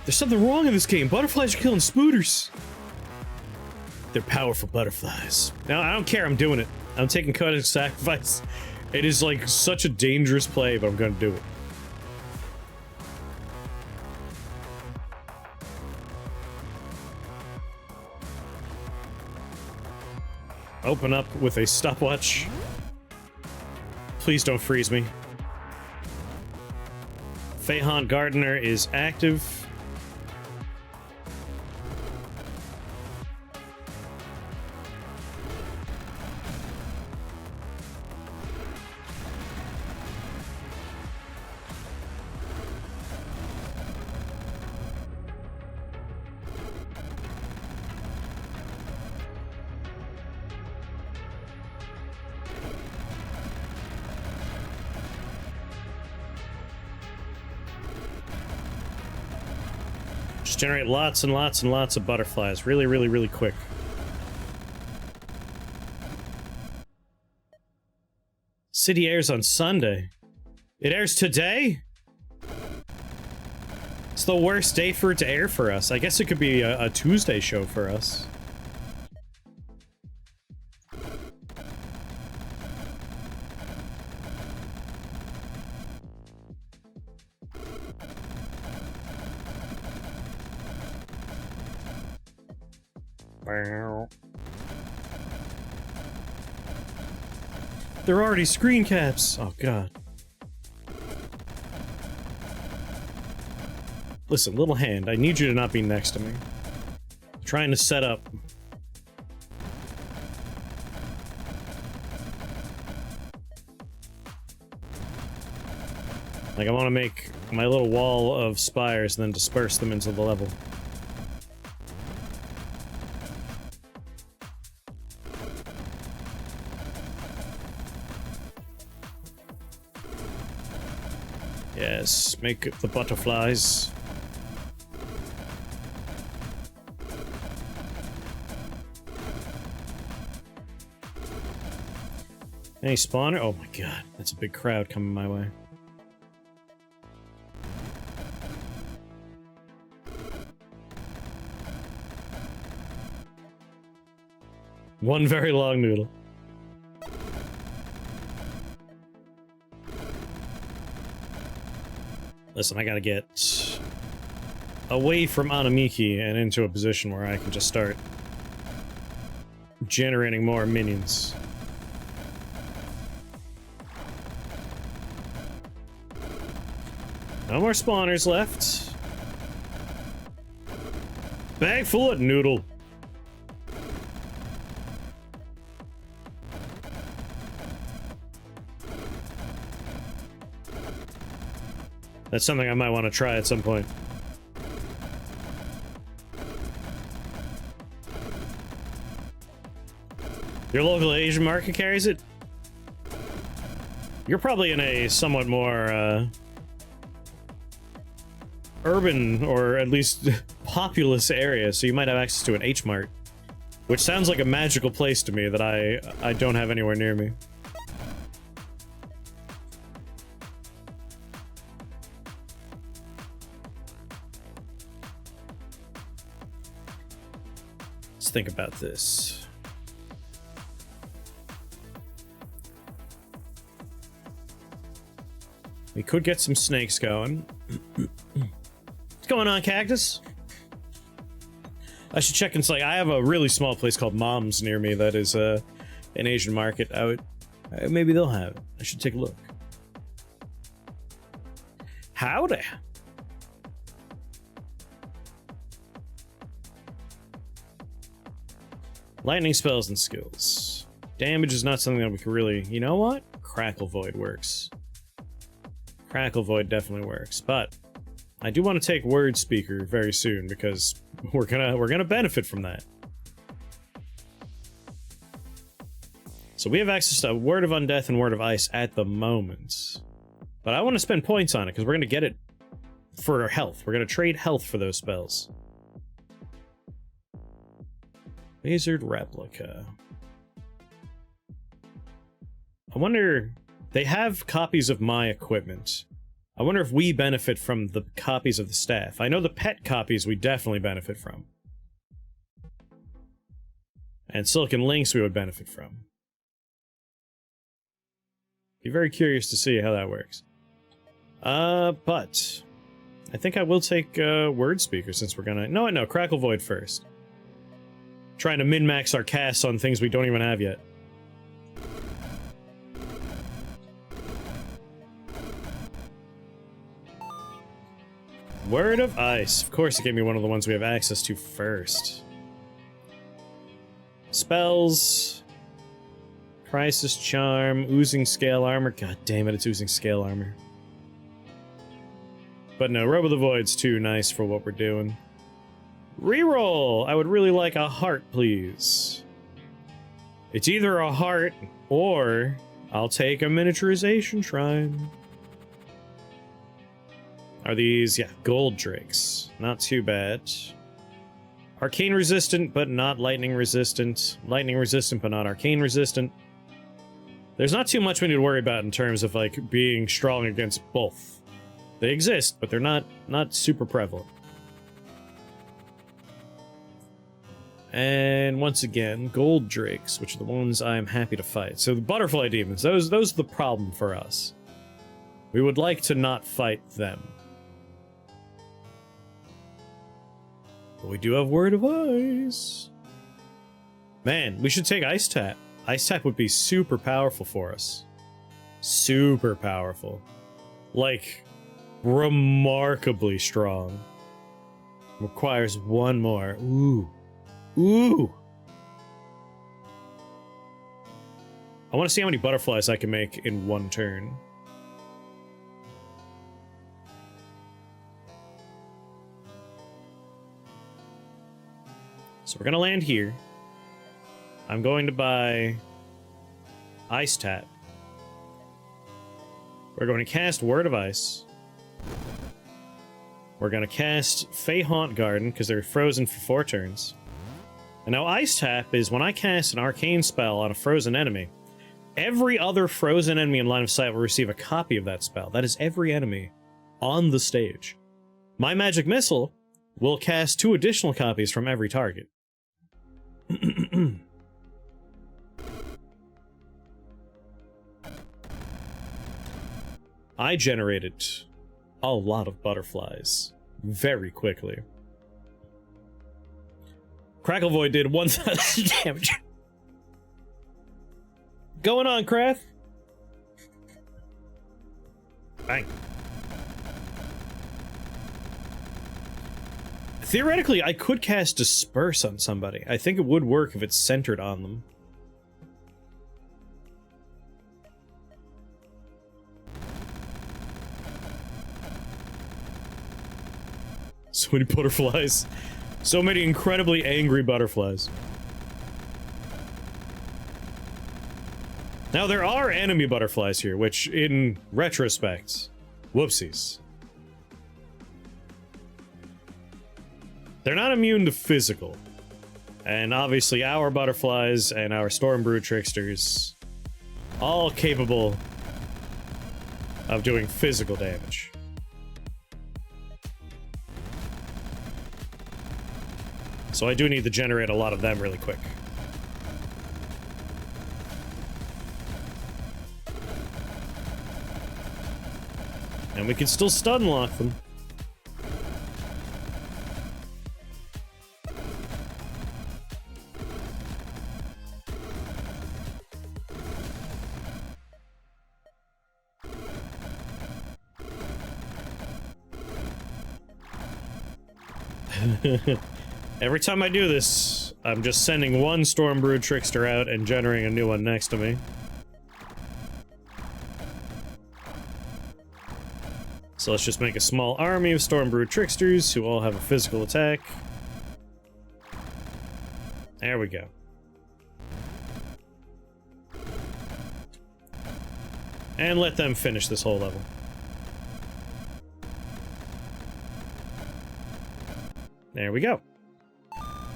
There's something wrong in this game. Butterflies are killing spooters. They're powerful butterflies. Now, I don't care. I'm doing it. I'm taking Codex Sacrifice. It is like such a dangerous play, but I'm going to do it. Open up with a stopwatch. Please don't freeze me. Fhon Garden is active. Generate lots and lots and lots of butterflies really, really, really quick. City airs on Sunday. It airs today? It's the worst day for it to air for us. I guess it could be a Tuesday show for us. They're already screen caps. Oh god. Listen, little hand, I need you to not be next to me. I'm trying to set up. Like, I want to make my little wall of spires and then disperse them into the level. Yes, make the butterflies. Any spawner? Oh my god, that's a big crowd coming my way. One very long noodle. Listen, I gotta get away from Anamiki and into a position where I can just start generating more minions. No more spawners left. Bag full of noodle. That's something I might want to try at some point. Your local Asian market carries it? You're probably in a somewhat more, urban, or at least populous area, so you might have access to an H-Mart. Which sounds like a magical place to me that I don't have anywhere near me. Let's think about this. We could get some snakes going. What's going on, Cactus? I should check and I have a really small place called Mom's near me that is an Asian market. Maybe they'll have it. I should take a look. Howdy. Lightning spells and skills. Damage is not something that we can really... You know what? Crackle Void works. Crackle Void definitely works, but I do want to take Word Speaker very soon because we're gonna benefit from that. So we have access to Word of Undeath and Word of Ice at the moment, but I want to spend points on it because we're gonna get it for our health. We're gonna trade health for those spells. Wizard Replica. I wonder... They have copies of my equipment. I wonder if we benefit from the copies of the staff. I know the pet copies we definitely benefit from. And Silken Links we would benefit from. Be very curious to see how that works. But... I think I will take, Word Speaker since we're gonna... No, Crackle Void first. Trying to min-max our casts on things we don't even have yet. Word of Ice. Of course it gave me one of the ones we have access to first. Spells. Crisis Charm. Oozing Scale Armor. God damn it, it's Oozing Scale Armor. But no, Robe of the Void's too nice for what we're doing. Reroll! I would really like a heart, please. It's either a heart, or I'll take a miniaturization shrine. Are these, yeah, gold drakes. Not too bad. Arcane resistant, but not lightning resistant. Lightning resistant, but not arcane resistant. There's not too much we need to worry about in terms of, like, being strong against both. They exist, but they're not super prevalent. And once again, gold drakes, which are the ones I'm happy to fight. So the butterfly demons, those are the problem for us. We would like to not fight them. But we do have Word of Ice. Man, we should take Ice Tap. Ice Tap would be super powerful for us. Super powerful. Like, remarkably strong. Requires one more. Ooh. Ooh! I want to see how many butterflies I can make in one turn. So we're gonna land here. I'm going to buy Ice Tap. We're going to cast Word of Ice. We're going to cast Fhon Garden, because they're frozen for 4 turns. And now Ice Tap is when I cast an arcane spell on a frozen enemy, every other frozen enemy in line of sight will receive a copy of that spell. That is every enemy on the stage. My Magic Missile will cast 2 additional copies from every target. I generated a lot of butterflies very quickly. Crackle Void did 1,000 damage. Going on, Craft. Bang. Theoretically, I could cast Disperse on somebody. I think it would work if it's centered on them. So many butterflies. So many incredibly angry butterflies. Now, there are enemy butterflies here, which, in retrospect, whoopsies. They're not immune to physical. And obviously our butterflies and our Stormbrew Tricksters, all capable of doing physical damage. So I do need to generate a lot of them really quick. And we can still stun lock them. Every time I do this, I'm just sending one Stormbrew Trickster out and generating a new one next to me. So let's just make a small army of Stormbrew Tricksters who all have a physical attack. There we go. And let them finish this whole level. There we go.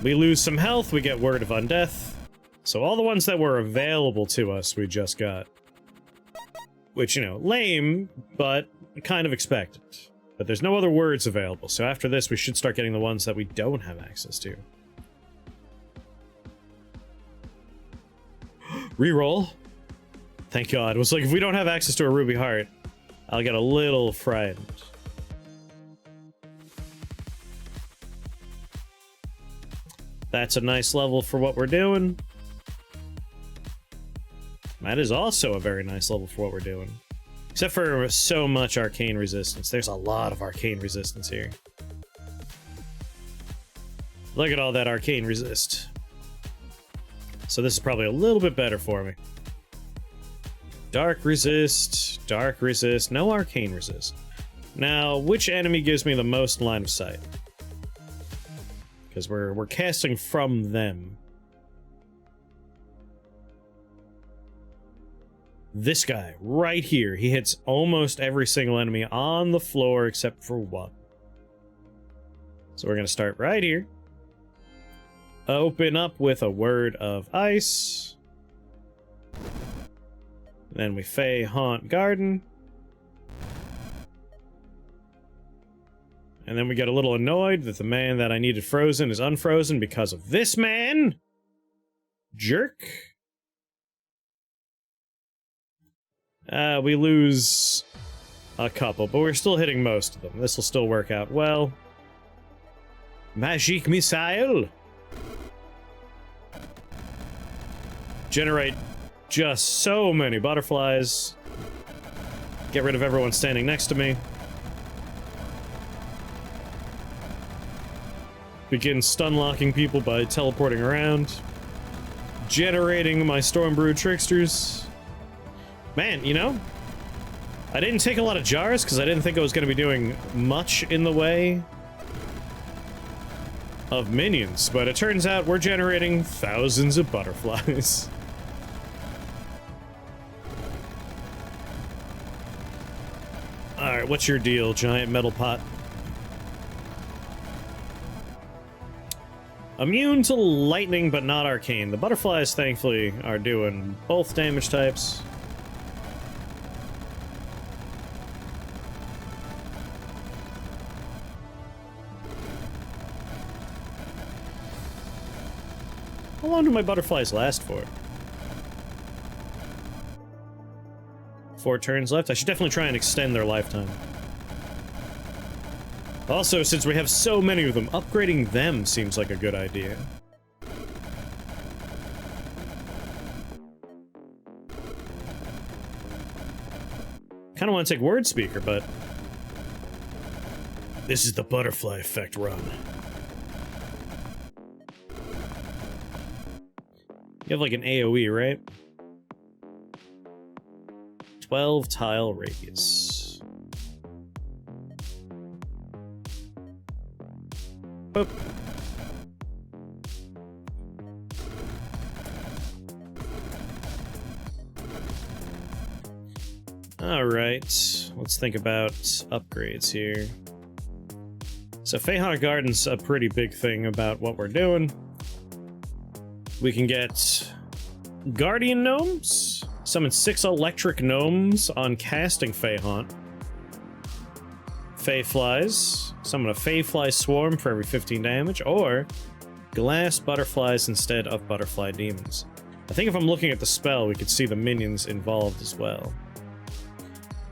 We lose some health, we get Word of Undeath. So all the ones that were available to us, we just got. Which, you know, lame, but kind of expected. But there's no other words available, so after this we should start getting the ones that we don't have access to. Reroll. Thank God. It was like, if we don't have access to a Ruby Heart, I'll get a little frightened. That's a nice level for what we're doing. That is also a very nice level for what we're doing. Except for so much arcane resistance. There's a lot of arcane resistance here. Look at all that arcane resist. So this is probably a little bit better for me. Dark resist, no arcane resist. Now, which enemy gives me the most line of sight? Because we're casting from them. This guy, right here, he hits almost every single enemy on the floor except for one. So we're going to start right here. Open up with a Word of Ice. Then we Fhon Garden. And then we get a little annoyed that the man that I needed frozen is unfrozen because of this man. Jerk. We lose a couple, but we're still hitting most of them. This will still work out well. Magic Missile. Generate just so many butterflies. Get rid of everyone standing next to me. Begin stun locking people by teleporting around. Generating my Stormbrew Tricksters. Man, you know, I didn't take a lot of jars because I didn't think I was going to be doing much in the way of minions, but it turns out we're generating thousands of butterflies. Alright, what's your deal, giant metal pot? Immune to lightning, but not arcane. The butterflies, thankfully, are doing both damage types. How long do my butterflies last for? 4 turns left? I should definitely try and extend their lifetime. Also, since we have so many of them, upgrading them seems like a good idea. Kind of want to take Word Speaker, but this is the butterfly effect run. You have like an AoE, right? 12 tile radius. Boop. Alright, let's think about upgrades here. So Fhon Garden's a pretty big thing about what we're doing. We can get Guardian Gnomes, summon 6 electric gnomes on casting Fhon. Feyflies, summon a Feyfly swarm for every 15 damage, or glass butterflies instead of butterfly demons. I think if I'm looking at the spell, we could see the minions involved as well.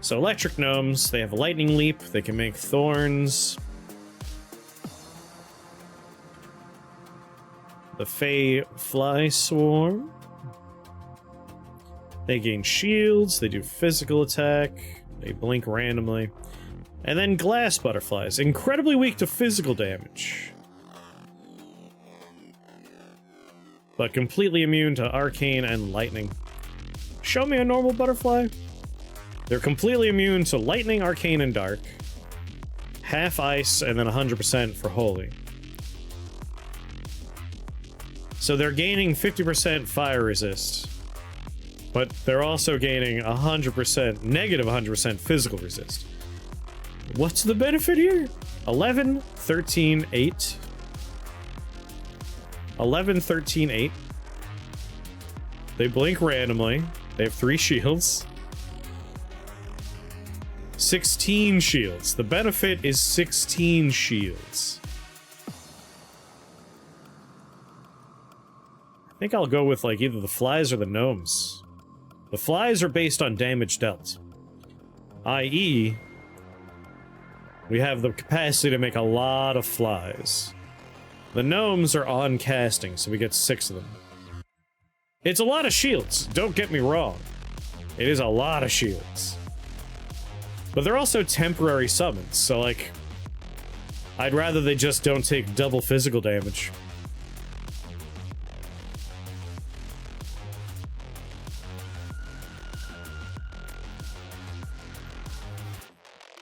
So electric gnomes, they have lightning leap, they can make thorns. The Fey Fly Swarm. They gain shields, they do physical attack, they blink randomly. And then glass butterflies, incredibly weak to physical damage, but completely immune to arcane and lightning. Show me a normal butterfly. They're completely immune to lightning, arcane, and dark. Half ice, and then 100% for holy. So they're gaining 50% fire resist, but they're also gaining 100%, negative 100% physical resist. What's the benefit here? 11, 13, 8. 11, 13, 8. They blink randomly. They have 3 shields. 16 shields. The benefit is 16 shields. I think I'll go with, like, either the flies or the gnomes. The flies are based on damage dealt. i.e., we have the capacity to make a lot of flies. The gnomes are on casting, so we get 6 of them. It's a lot of shields, don't get me wrong. It is a lot of shields. But they're also temporary summons, so, like, I'd rather they just don't take double physical damage.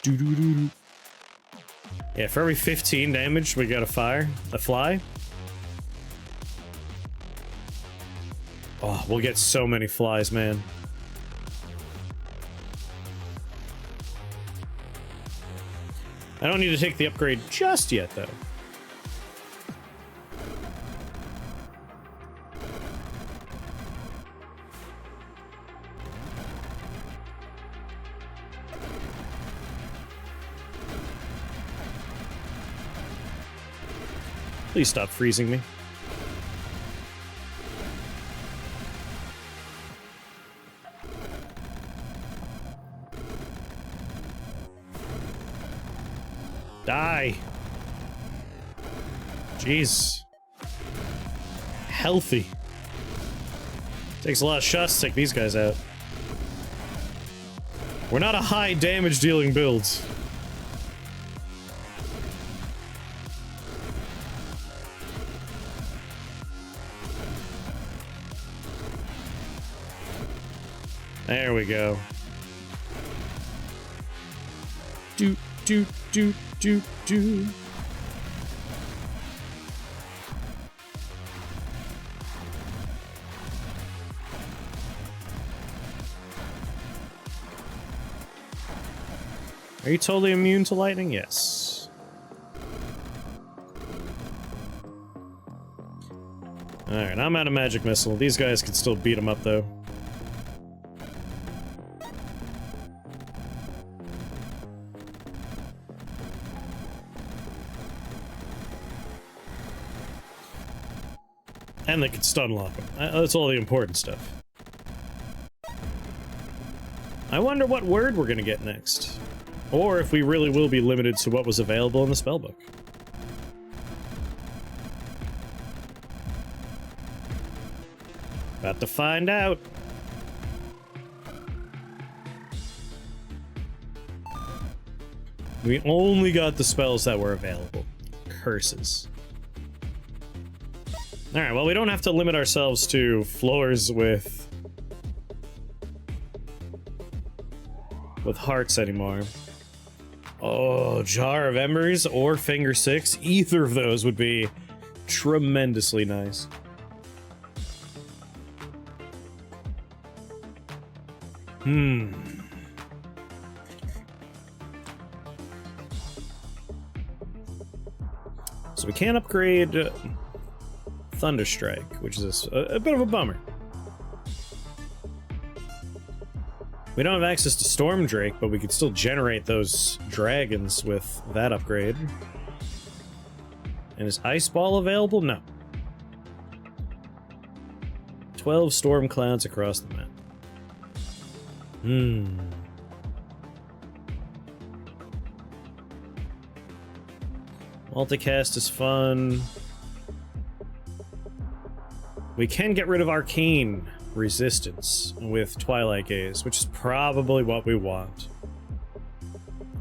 Doo-doo-doo-doo. Yeah, for every 15 damage, we got a fly. Oh, we'll get so many flies, man. I don't need to take the upgrade just yet, though. Please stop freezing me. Die. Jeez. Healthy. Takes a lot of shots to take these guys out. We're not a high damage dealing build. There we go. Do, do, do, do, do. Are you totally immune to lightning? Yes. Alright, I'm out of magic missile. These guys can still beat them up, though. And they can stun lock them. That's all the important stuff. I wonder what word we're gonna get next. Or if we really will be limited to what was available in the spellbook. About to find out. We only got the spells that were available. Curses. Alright, well, we don't have to limit ourselves to floors with hearts anymore. Oh, Jar of Embers or Finger 6, either of those would be tremendously nice. we can't upgrade Thunderstrike, which is a bit of a bummer. We don't have access to Storm Drake, but we could still generate those dragons with that upgrade. And is Ice Ball available? No. 12 storm clouds across the map. Multicast is fun. We can get rid of Arcane Resistance with Twilight Gaze, which is probably what we want.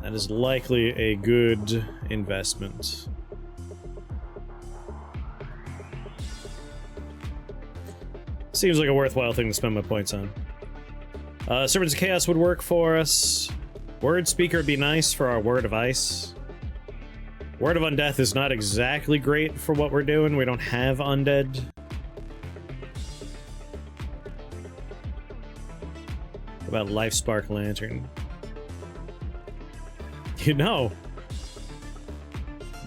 That is likely a good investment. Seems like a worthwhile thing to spend my points on. Servants of Chaos would work for us. Word Speaker would be nice for our Word of Ice. Word of Undeath is not exactly great for what we're doing. We don't have Undead. What about Life Spark Lantern? You know,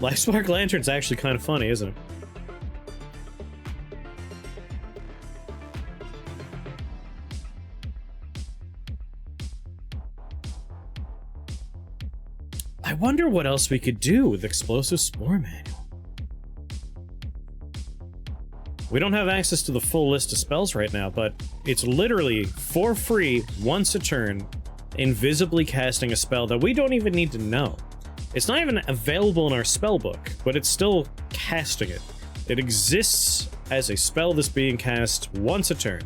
Life Spark Lantern's actually kind of funny, isn't it? I wonder what else we could do with Explosive Spore Manual. We don't have access to the full list of spells right now, but it's literally, for free, once a turn, invisibly casting a spell that we don't even need to know. It's not even available in our spellbook, but it's still casting it. It exists as a spell that's being cast once a turn.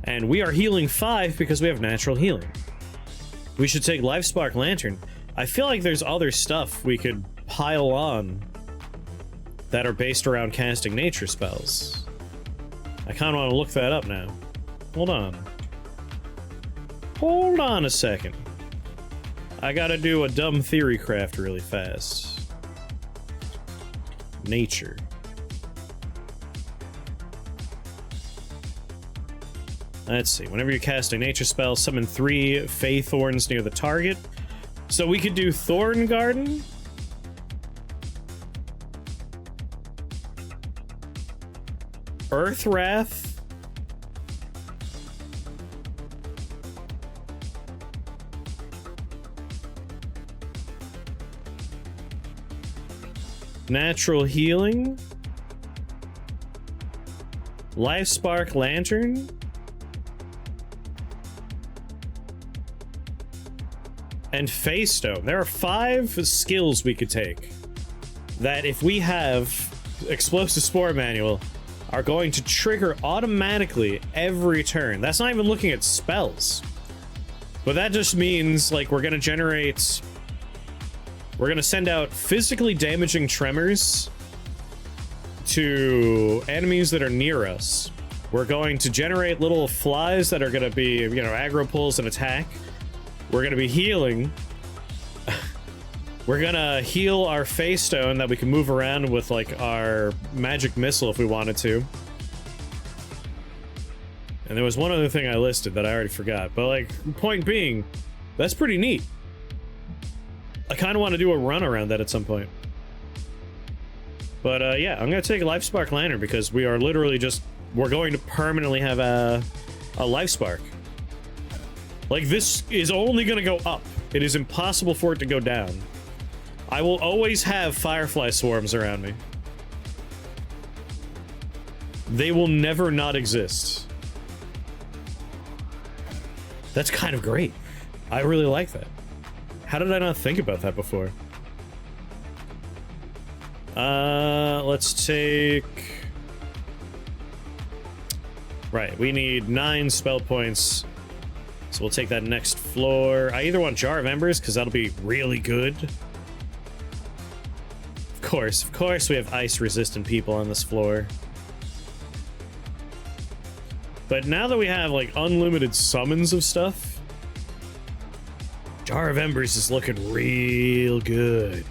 And we are healing 5 because we have natural healing. We should take Life Spark Lantern. I feel like there's other stuff we could pile on that are based around casting nature spells. I kind of want to look that up now. Hold on. Hold on a second. I gotta do a dumb theory craft really fast. Nature. Let's see. Whenever you cast a nature spell, summon 3 Fey Thorns near the target. So we could do Fhon Garden. Earth Wrath. Natural Healing. Life Spark Lantern. And Phase Stone. There are 5 skills we could take that, if we have Explosive Spore Manual, are going to trigger automatically every turn. That's not even looking at spells. But that just means, like, we're gonna send out physically damaging tremors to enemies that are near us. We're going to generate little flies that are gonna be, you know, aggro pulls and attack. We're gonna be healing. We're gonna heal our Phase Stone that we can move around with, like, our magic missile if we wanted to. And there was one other thing I listed that I already forgot, but, like, point being, that's pretty neat. I kind of want to do a run around that at some point. But, yeah, I'm gonna take a Life Spark Lantern because we are literally just, we're going to permanently have a Life Spark. Like, this is only gonna go up. It is impossible for it to go down. I will always have Firefly Swarms around me. They will never not exist. That's kind of great. I really like that. How did I not think about that before? Let's take... Right, we need 9 spell points. So we'll take that next floor. I either want Jar of Embers, because that'll be really good. Of course we have ice-resistant people on this floor. But now that we have, like, unlimited summons of stuff, Jar of Embers is looking real good.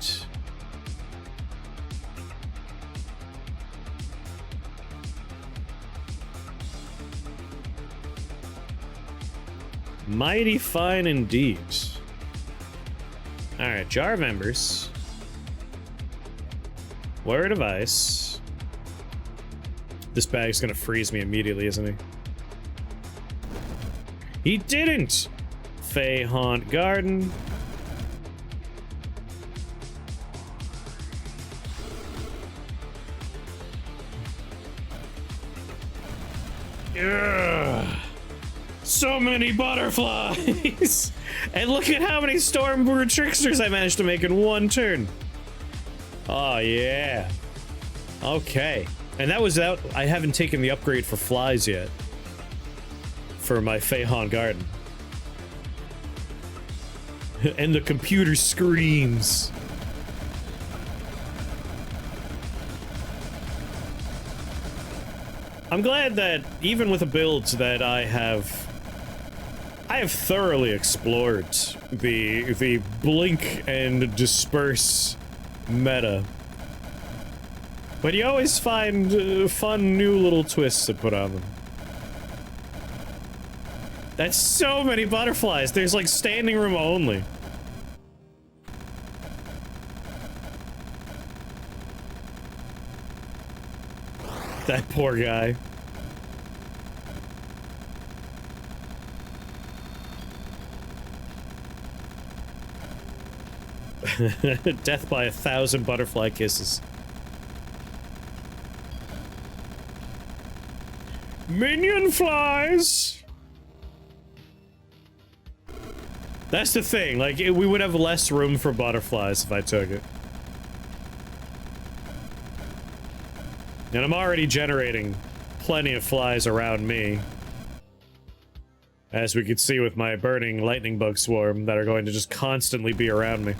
Mighty fine indeed. Alright, Jar of Embers. Word of ice. This bag's gonna freeze me immediately, isn't he? He didn't! Fhon Garden. Ugh. So many butterflies! And look at how many Stormbrew Tricksters I managed to make in one turn. Oh, yeah. Okay. And that was out. I haven't taken the upgrade for flies yet. For my Fhon Garden. And the computer screams. I'm glad that even with the builds that I have thoroughly explored the blink and disperse meta. But you always find fun new little twists to put on them. That's so many butterflies. There's like standing room only. That poor guy. Death by 1,000 butterfly kisses. Minion flies! That's the thing, like, we would have less room for butterflies if I took it. And I'm already generating plenty of flies around me. As we can see with my burning lightning bug swarm that are going to just constantly be around me.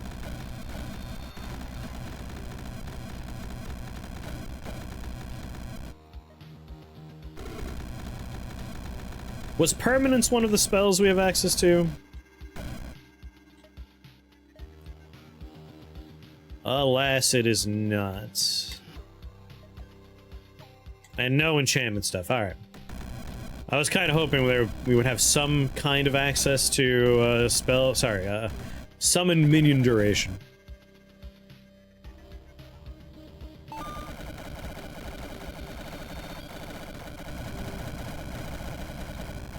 Was permanence one of the spells we have access to? Alas, it is not. And no enchantment stuff, alright. I was kind of hoping we would have some kind of access to summon minion duration.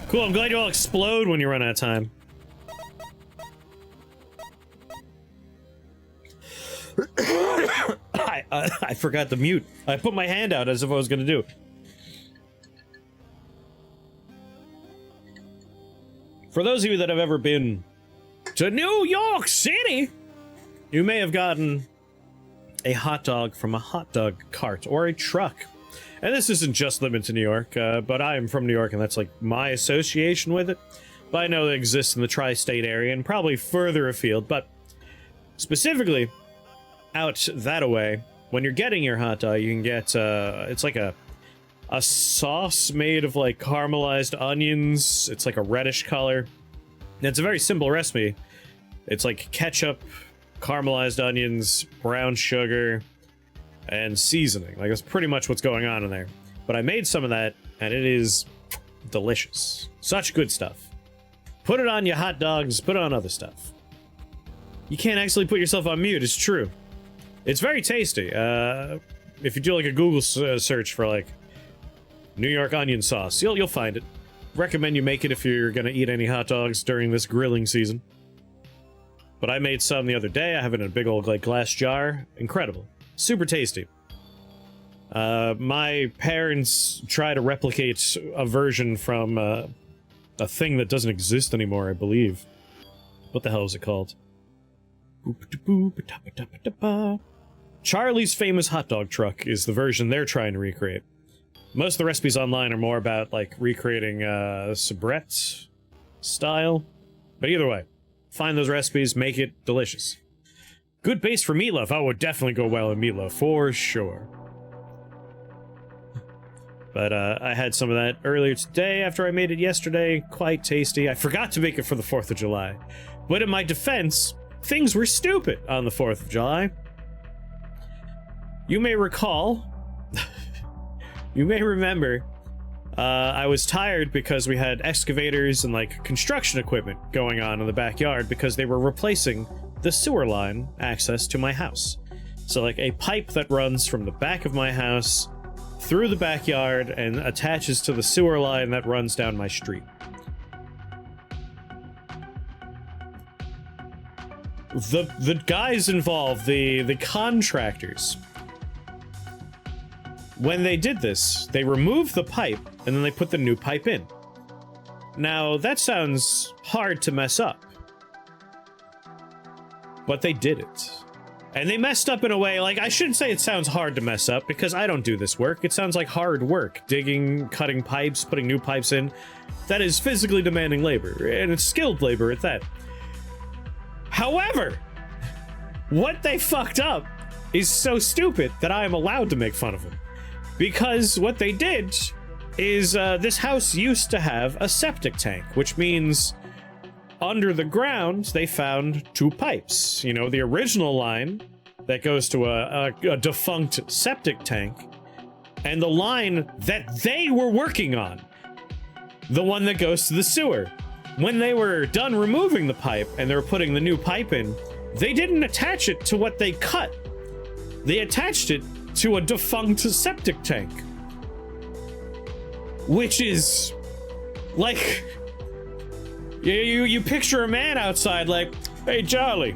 Cool, I'm glad you all explode when you run out of time. I forgot to mute. I put my hand out as if I was gonna do it. For those of you that have ever been to New York City, you may have gotten a hot dog from a hot dog cart or a truck. And this isn't just limited to New York, but I am from New York and that's like my association with it. But I know it exists in the tri-state area and probably further afield, but specifically out that away, when you're getting your hot dog, you can get, it's like a sauce made of like caramelized onions. It's like a reddish color. And it's a very simple recipe. It's like ketchup, caramelized onions, brown sugar, and seasoning. Like that's pretty much what's going on in there. But I made some of that and it is delicious. Such good stuff. Put it on your hot dogs, put it on other stuff. You can't actually put yourself on mute, it's true. It's very tasty. If you do like a Google search for like New York onion sauce, you'll find it. Recommend you make it if you're gonna eat any hot dogs during this grilling season. But I made some the other day. I have it in a big old like glass jar. Incredible. Super tasty. My parents try to replicate a version from a thing that doesn't exist anymore, I believe. What the hell is it called? Charlie's Famous Hot Dog Truck is the version they're trying to recreate. Most of the recipes online are more about, like, recreating, soubrette style. But either way, find those recipes, make it delicious. Good base for meatloaf. I would definitely go well in meatloaf, for sure. But, I had some of that earlier today after I made it yesterday. Quite tasty. I forgot to make it for the 4th of July. But in my defense, things were stupid on the 4th of July. You may recall, you may remember, I was tired because we had excavators and like construction equipment going on in the backyard because they were replacing the sewer line access to my house. So like a pipe that runs from the back of my house through the backyard and attaches to the sewer line that runs down my street. The guys involved, the contractors, when they did this, they removed the pipe and then they put the new pipe in. Now, that sounds hard to mess up, but they did it. And they messed up in a way, like, I shouldn't say it sounds hard to mess up, because I don't do this work. It sounds like hard work. Digging, cutting pipes, putting new pipes in. That is physically demanding labor, and it's skilled labor at that. However, what they fucked up is so stupid that I am allowed to make fun of them. Because what they did is, this house used to have a septic tank, which means under the ground, they found two pipes. You know, the original line that goes to a defunct septic tank, and the line that they were working on, the one that goes to the sewer. When they were done removing the pipe and they were putting the new pipe in, they didn't attach it to what they cut. They attached it to a defunct septic tank. Which is, like... You picture a man outside like, hey, Charlie,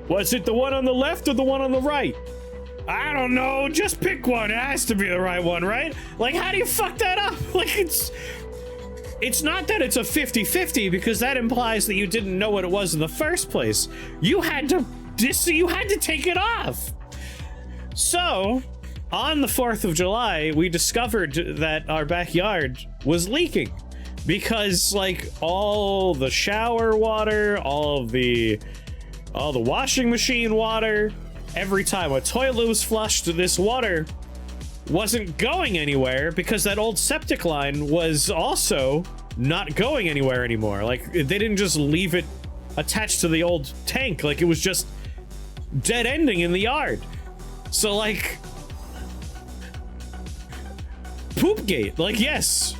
was it the one on the left or the one on the right? I don't know, just pick one. It has to be the right one, right? Like, how do you fuck that up? Like, it's not that it's a 50-50, because that implies that you didn't know what it was in the first place. You had to take it off. So, on the 4th of July, we discovered that our backyard was leaking. Because, like, all the shower water, all the washing machine water, every time a toilet was flushed, this water wasn't going anywhere because that old septic line was also not going anywhere anymore. Like, they didn't just leave it attached to the old tank. Like, it was just dead ending in the yard. So, like, Poopgate, like, yes.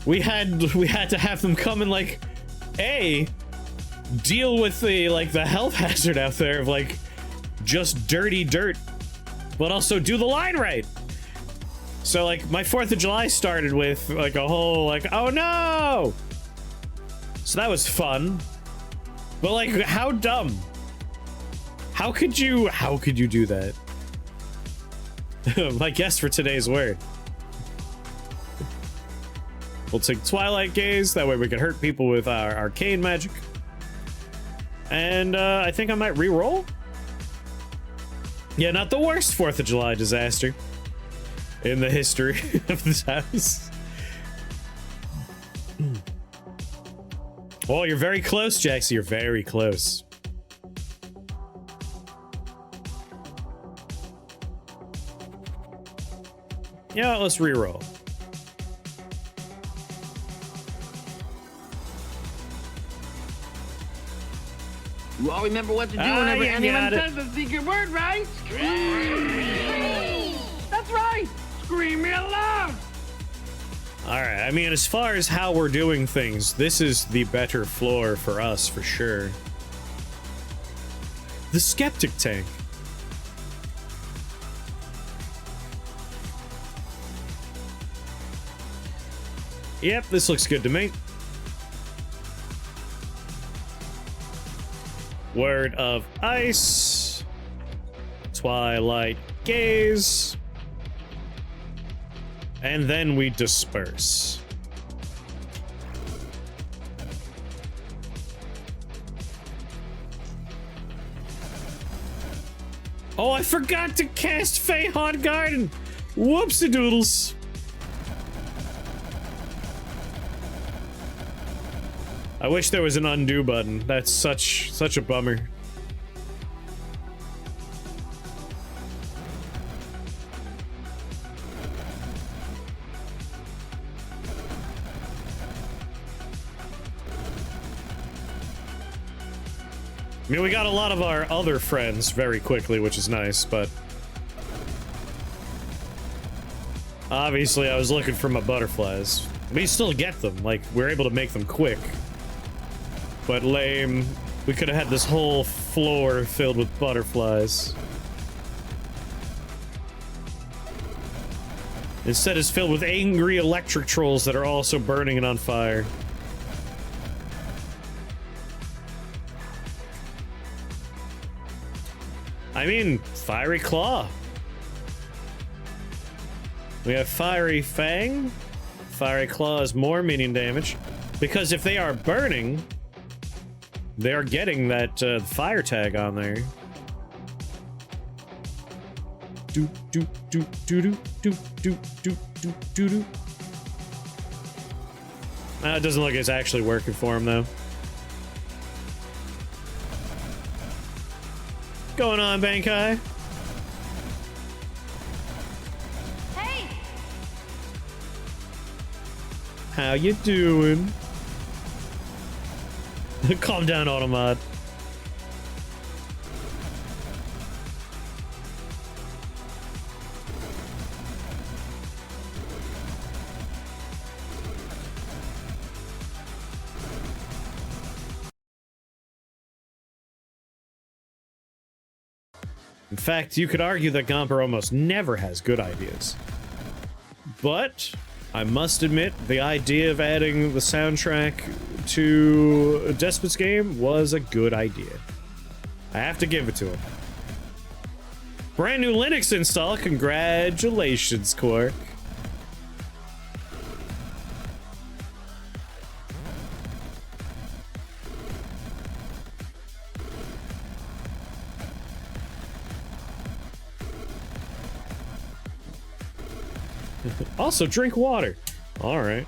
We had to have them come and, like, deal with the health hazard out there of, like, just dirty dirt, but also do the line right. So, like, my 4th of July started with, like, a whole, like, oh no! So that was fun. But, like, how dumb? How could you do that? My guess for today's word. We'll take Twilight Gaze, that way we can hurt people with our arcane magic. And I think I might re-roll. Yeah, not the worst 4th of July disaster in the history of this house. Oh, you're very close, Jaxie. You're very close. Yeah, let's re-roll. You all remember what to do whenever anyone says the secret word, right? Scream! That's right! Scream me aloud! Alright, I mean, as far as how we're doing things, this is the better floor for us, for sure. The Skeptic Tank. Yep, this looks good to me. Word of Ice, Twilight Gaze, and then we disperse. Oh, I forgot to cast Fhon Garden! Whoopsie doodles! I wish there was an undo button. That's such a bummer. I mean, we got a lot of our other friends very quickly, which is nice, but obviously I was looking for my butterflies. I mean, you still get them, like, we're able to make them quick. But lame. We could have had this whole floor filled with butterflies. Instead, it's filled with angry electric trolls that are also burning it on fire. I mean, Fiery Claw. We have Fiery Fang. Fiery Claw is more minion damage. Because if they are burning, they are getting that fire tag on there. Do do do do do do do do do do do. It doesn't look like it's actually working for him though. Going on, Bankai? Hey! How you doing? Calm down, Automod. In fact, you could argue that Gomper almost never has good ideas. But I must admit, the idea of adding the soundtrack to Despot's game was a good idea. I have to give it to him. Brand new Linux install, congratulations, Quark. Also, drink water. All right.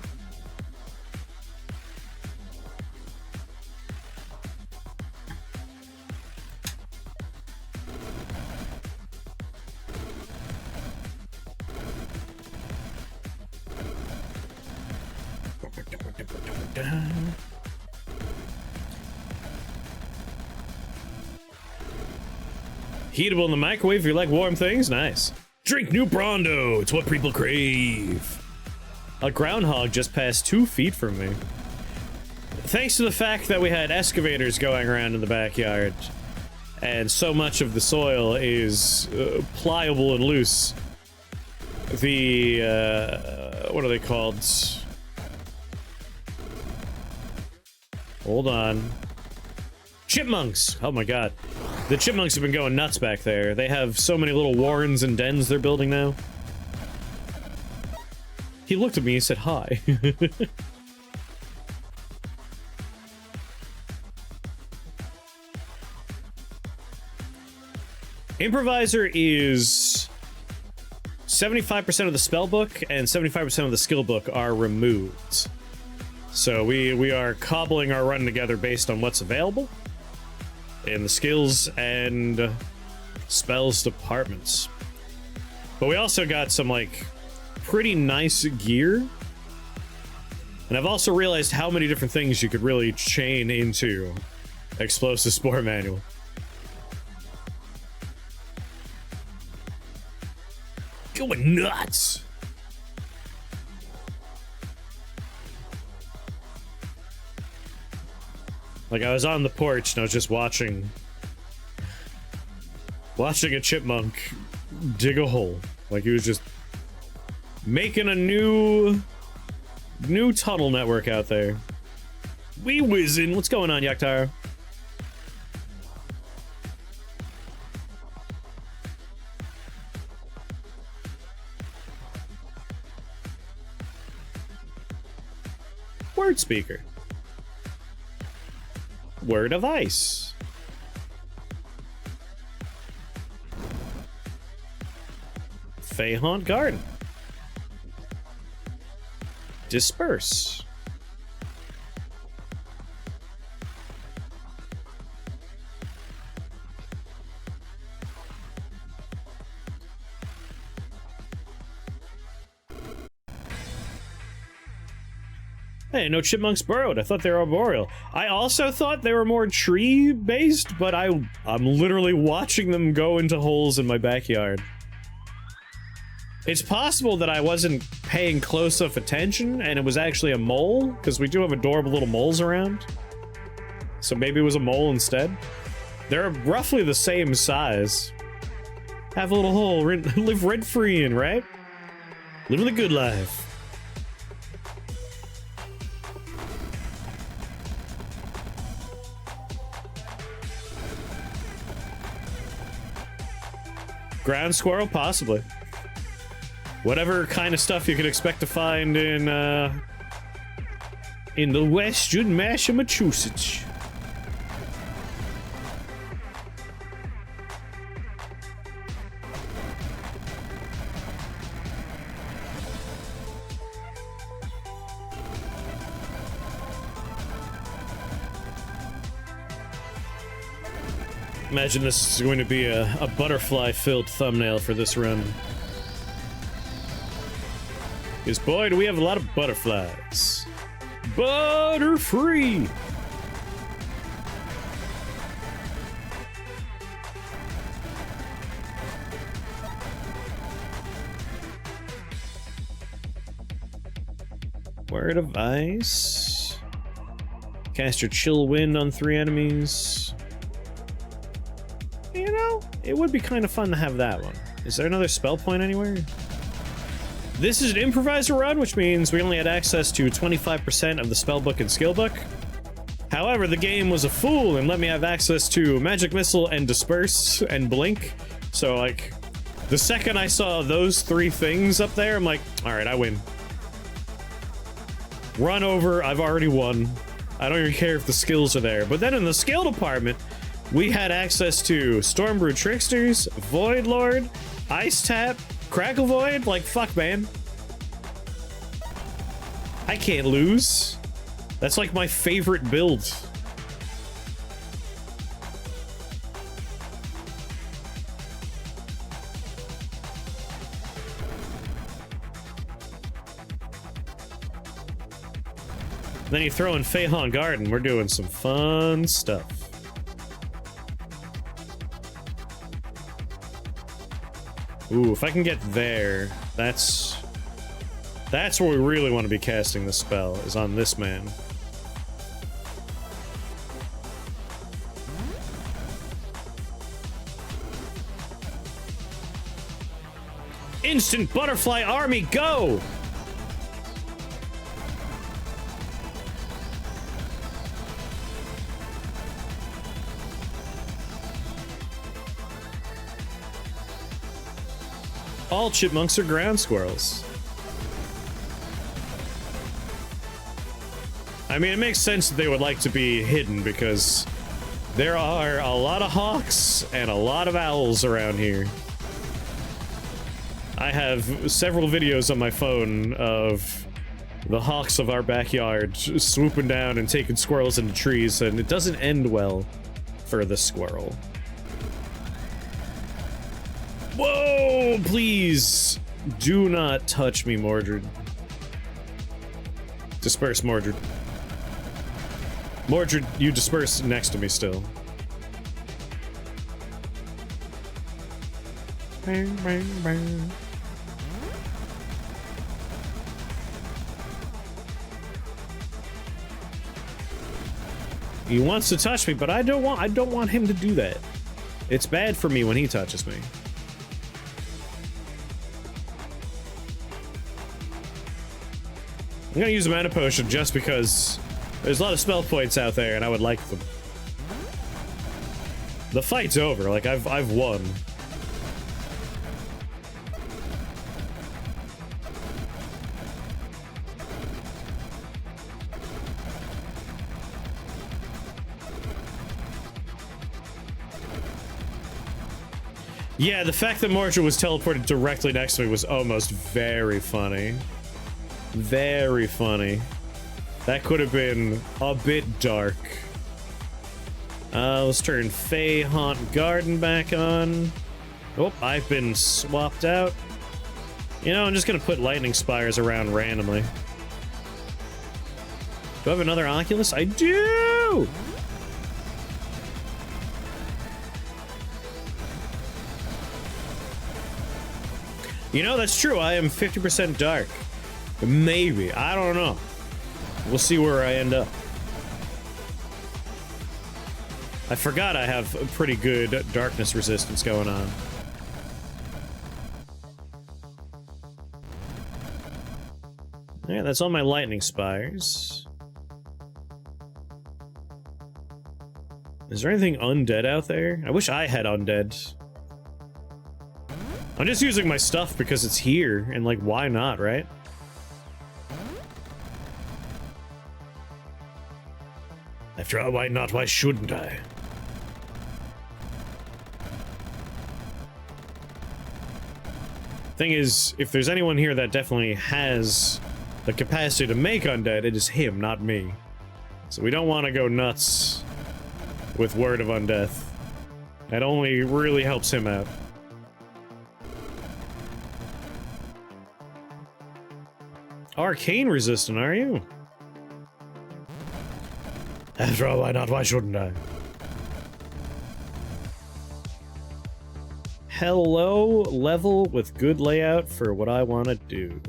Heatable in the microwave if you like warm things. Nice. Drink new Brondo. It's what people crave. A groundhog just passed 2 feet from me. Thanks to the fact that we had excavators going around in the backyard, and so much of the soil is pliable and loose. The, what are they called? Hold on. Chipmunks! Oh my god. The chipmunks have been going nuts back there. They have so many little warrens and dens they're building now. He looked at me and said hi. Improviser is 75% of the spell book and 75% of the skill book are removed. So we are cobbling our run together based on what's available in the skills and spells departments. But we also got some, like, pretty nice gear. And I've also realized how many different things you could really chain into Explosive Spore Manual. Going nuts! Like, I was on the porch and I was just watching a chipmunk dig a hole. Like, he was just making a new tunnel network out there. We whizzing. What's going on, Yaktaro? Word speaker. Word of Ice. Fhon Garden. Disperse. Hey, no chipmunks burrowed. I thought they were arboreal. I also thought they were more tree-based, but I'm literally watching them go into holes in my backyard. It's possible that I wasn't paying close enough attention, and it was actually a mole, because we do have adorable little moles around. So maybe it was a mole instead. They're roughly the same size. Have a little hole, live rent-free in, right? Living the good life. Ground squirrel, possibly. Whatever kind of stuff you could expect to find in the western Massachusetts. Imagine this is going to be a butterfly-filled thumbnail for this run. Because boy, do we have a lot of butterflies. Butter-free! Word of Ice. Cast your Chill Wind on 3 enemies. You know, it would be kind of fun to have that one. Is there another spell point anywhere? This is an improvised run, which means we only had access to 25% of the spellbook and skillbook. However, the game was a fool and let me have access to Magic Missile and Disperse and Blink. So, like, the second I saw those 3 things up there, I'm like, alright, I win. Run over, I've already won. I don't even care if the skills are there. But then in the skill department, we had access to Stormbrew Tricksters, Void Lord, Ice Tap, Crackle Void. Like, fuck, man. I can't lose. That's like my favorite build. Then you throw in Fhon Garden. We're doing some fun stuff. Ooh, if I can get there, that's where we really want to be casting the spell, is on this man. Instant Butterfly Army, go! All chipmunks are ground squirrels. I mean, it makes sense that they would like to be hidden because there are a lot of hawks and a lot of owls around here. I have several videos on my phone of the hawks of our backyard swooping down and taking squirrels into trees, and it doesn't end well for the squirrel. Whoa, please do not touch me, Mordred. Disperse, Mordred. Mordred, you disperse next to me still. Bang, bang, bang. He wants to touch me, but I don't want him to do that. It's bad for me when he touches me. I'm gonna use a mana potion just because there's a lot of spell points out there and I would like them. The fight's over, like I've won. Yeah, the fact that Mordred was teleported directly next to me was almost very funny. Very funny. That could have been a bit dark. Let's turn Fhon Garden back on. Oh, I've been swapped out. You know, I'm just gonna put lightning spires around randomly. Do I have another Oculus? I do! You know, that's true. I am 50% dark. Maybe. I don't know. We'll see where I end up. I forgot I have a pretty good darkness resistance going on. Yeah, that's all my lightning spires. Is there anything undead out there? I wish I had undead. I'm just using my stuff because it's here, and like, why not, right? After all, why not? Why shouldn't I? Thing is, if there's anyone here that definitely has the capacity to make undead, it is him, not me. So we don't want to go nuts with Word of Undeath. That only really helps him out. Arcane resistant, are you? After all, why not? Why shouldn't I? Hello, level with good layout for what I want to do.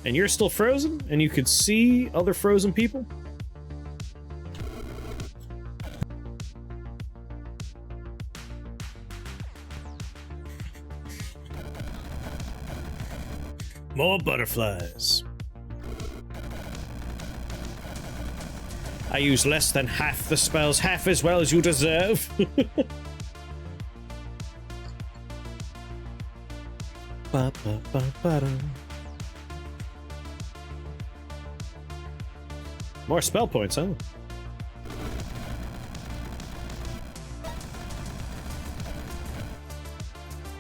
And you're still frozen? And you could see other frozen people? More butterflies. I use less than half the spells, half as well as you deserve. Ba, ba, ba, ba, da. More spell points, huh?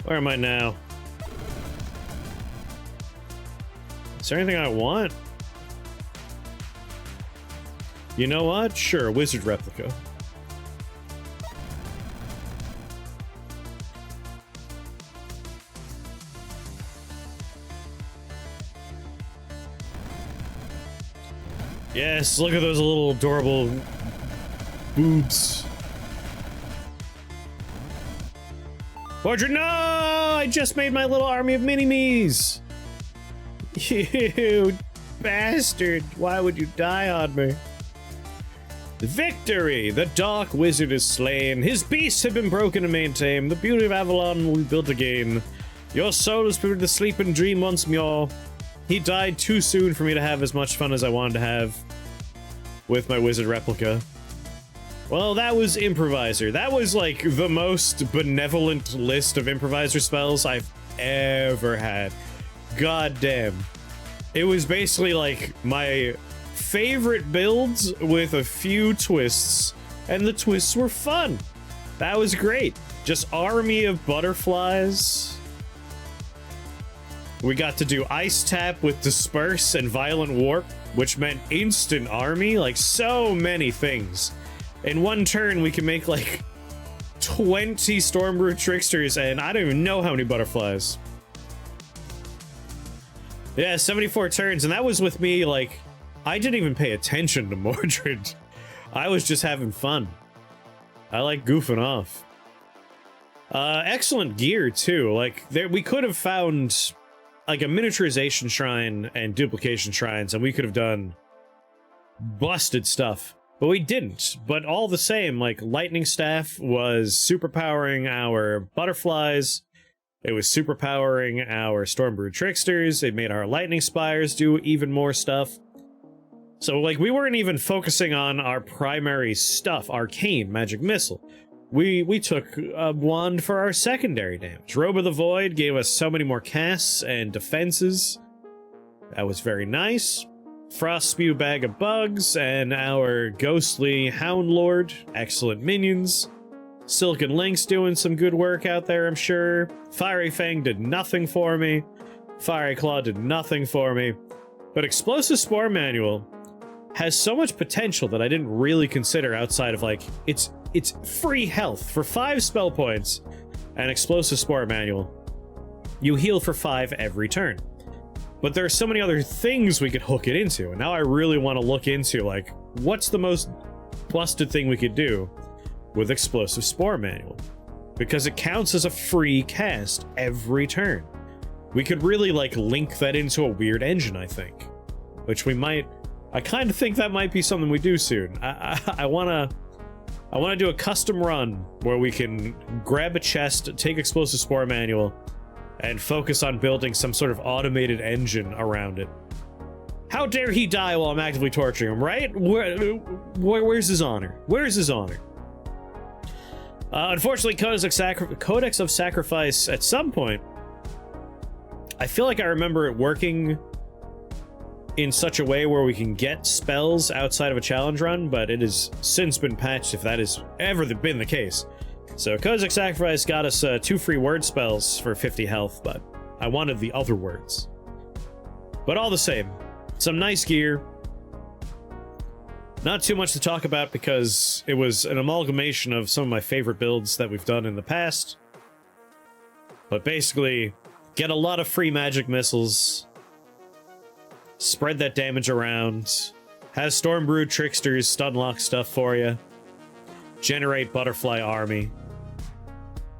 Where am I now? Is there anything I want? You know what? Sure, wizard replica. Yes, look at those little adorable boobs. Portrait, no! I just made my little army of mini-me's! You bastard! Why would you die on me? Victory! The dark wizard is slain. His beasts have been broken and maintained. The beauty of Avalon will be built again. Your soul is permitted to sleep and dream once more. He died too soon for me to have as much fun as I wanted to have with my wizard replica. Well, that was Improviser. That was like the most benevolent list of Improviser spells I've ever had. God damn. It was basically like my favorite builds with a few twists, and the twists were fun. That was great. Just army of butterflies. We got to do Ice Tap with Disperse and Violent Warp, which meant instant army, like so many things. In one turn, we can make like 20 Stormbrew Tricksters, and I don't even know how many butterflies. Yeah, 74 turns, and that was with me, like, I didn't even pay attention to Mordred. I was just having fun. I like goofing off. Excellent gear, too. Like, we could have found like a miniaturization shrine and duplication shrines, and we could have done busted stuff, but we didn't. But all the same, like, lightning staff was superpowering our butterflies, it was superpowering our Stormbrew Tricksters, it made our lightning spires do even more stuff. So, like, we weren't even focusing on our primary stuff, arcane, magic missile. We took a wand for our secondary damage. Robe of the Void gave us so many more casts and defenses. That was very nice. Frost Spew Bag of Bugs and our ghostly Hound Lord. Excellent minions. Silken Lynx doing some good work out there, I'm sure. Fiery Fang did nothing for me. Fiery Claw did nothing for me. But Explosive Spore Manual has so much potential that I didn't really consider outside of, like, it's free health for 5 spell points and Explosive Spore Manual. You heal for 5 every turn. But there are so many other things we could hook it into, and now I really want to look into, like, what's the most busted thing we could do with Explosive Spore Manual? because it counts as a free cast every turn. We could really, like, link that into a weird engine, I think. Which we might... I kind of think that might be something we do soon. I wanna do a custom run where we can grab a chest, take Explosive Spore Manual, and focus on building some sort of automated engine around it. How dare he die while I'm actively torturing him, right? Where's his honor? Where's his honor? Unfortunately, Codex of Sacrifice, at some point, I feel like I remember it working in such a way where we can get spells outside of a challenge run, but it has since been patched if that has ever been the case. So Codex of Sacrifice got us 2 free word spells for 50 health, but I wanted the other words. But all the same, some nice gear. Not too much to talk about because it was an amalgamation of some of my favorite builds that we've done in the past. But basically, get a lot of free magic missiles, spread that damage around, have Stormbrew Tricksters stunlock stuff for you, generate Butterfly Army,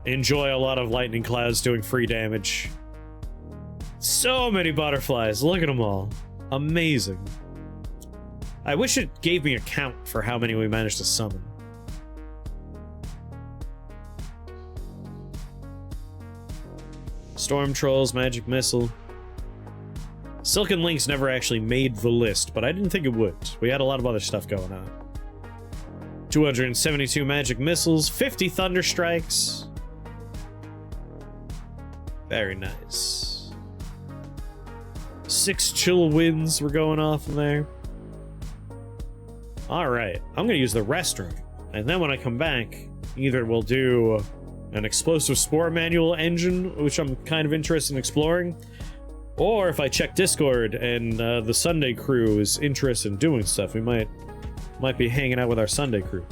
enjoy a lot of Lightning Clouds doing free damage. So many butterflies, look at them all. Amazing. I wish it gave me a count for how many we managed to summon. Storm Trolls, Magic Missile. Silken Links never actually made the list, but I didn't think it would. We had a lot of other stuff going on. 272 Magic Missiles, 50 Thunder Strikes. Very nice. 6 Chill Winds were going off in there. Alright, I'm gonna use the restroom. And then when I come back, either we'll do an Explosive Spore Manual engine, which I'm kind of interested in exploring, or if I check Discord and the Sunday crew is interested in doing stuff, we might be hanging out with our Sunday crew.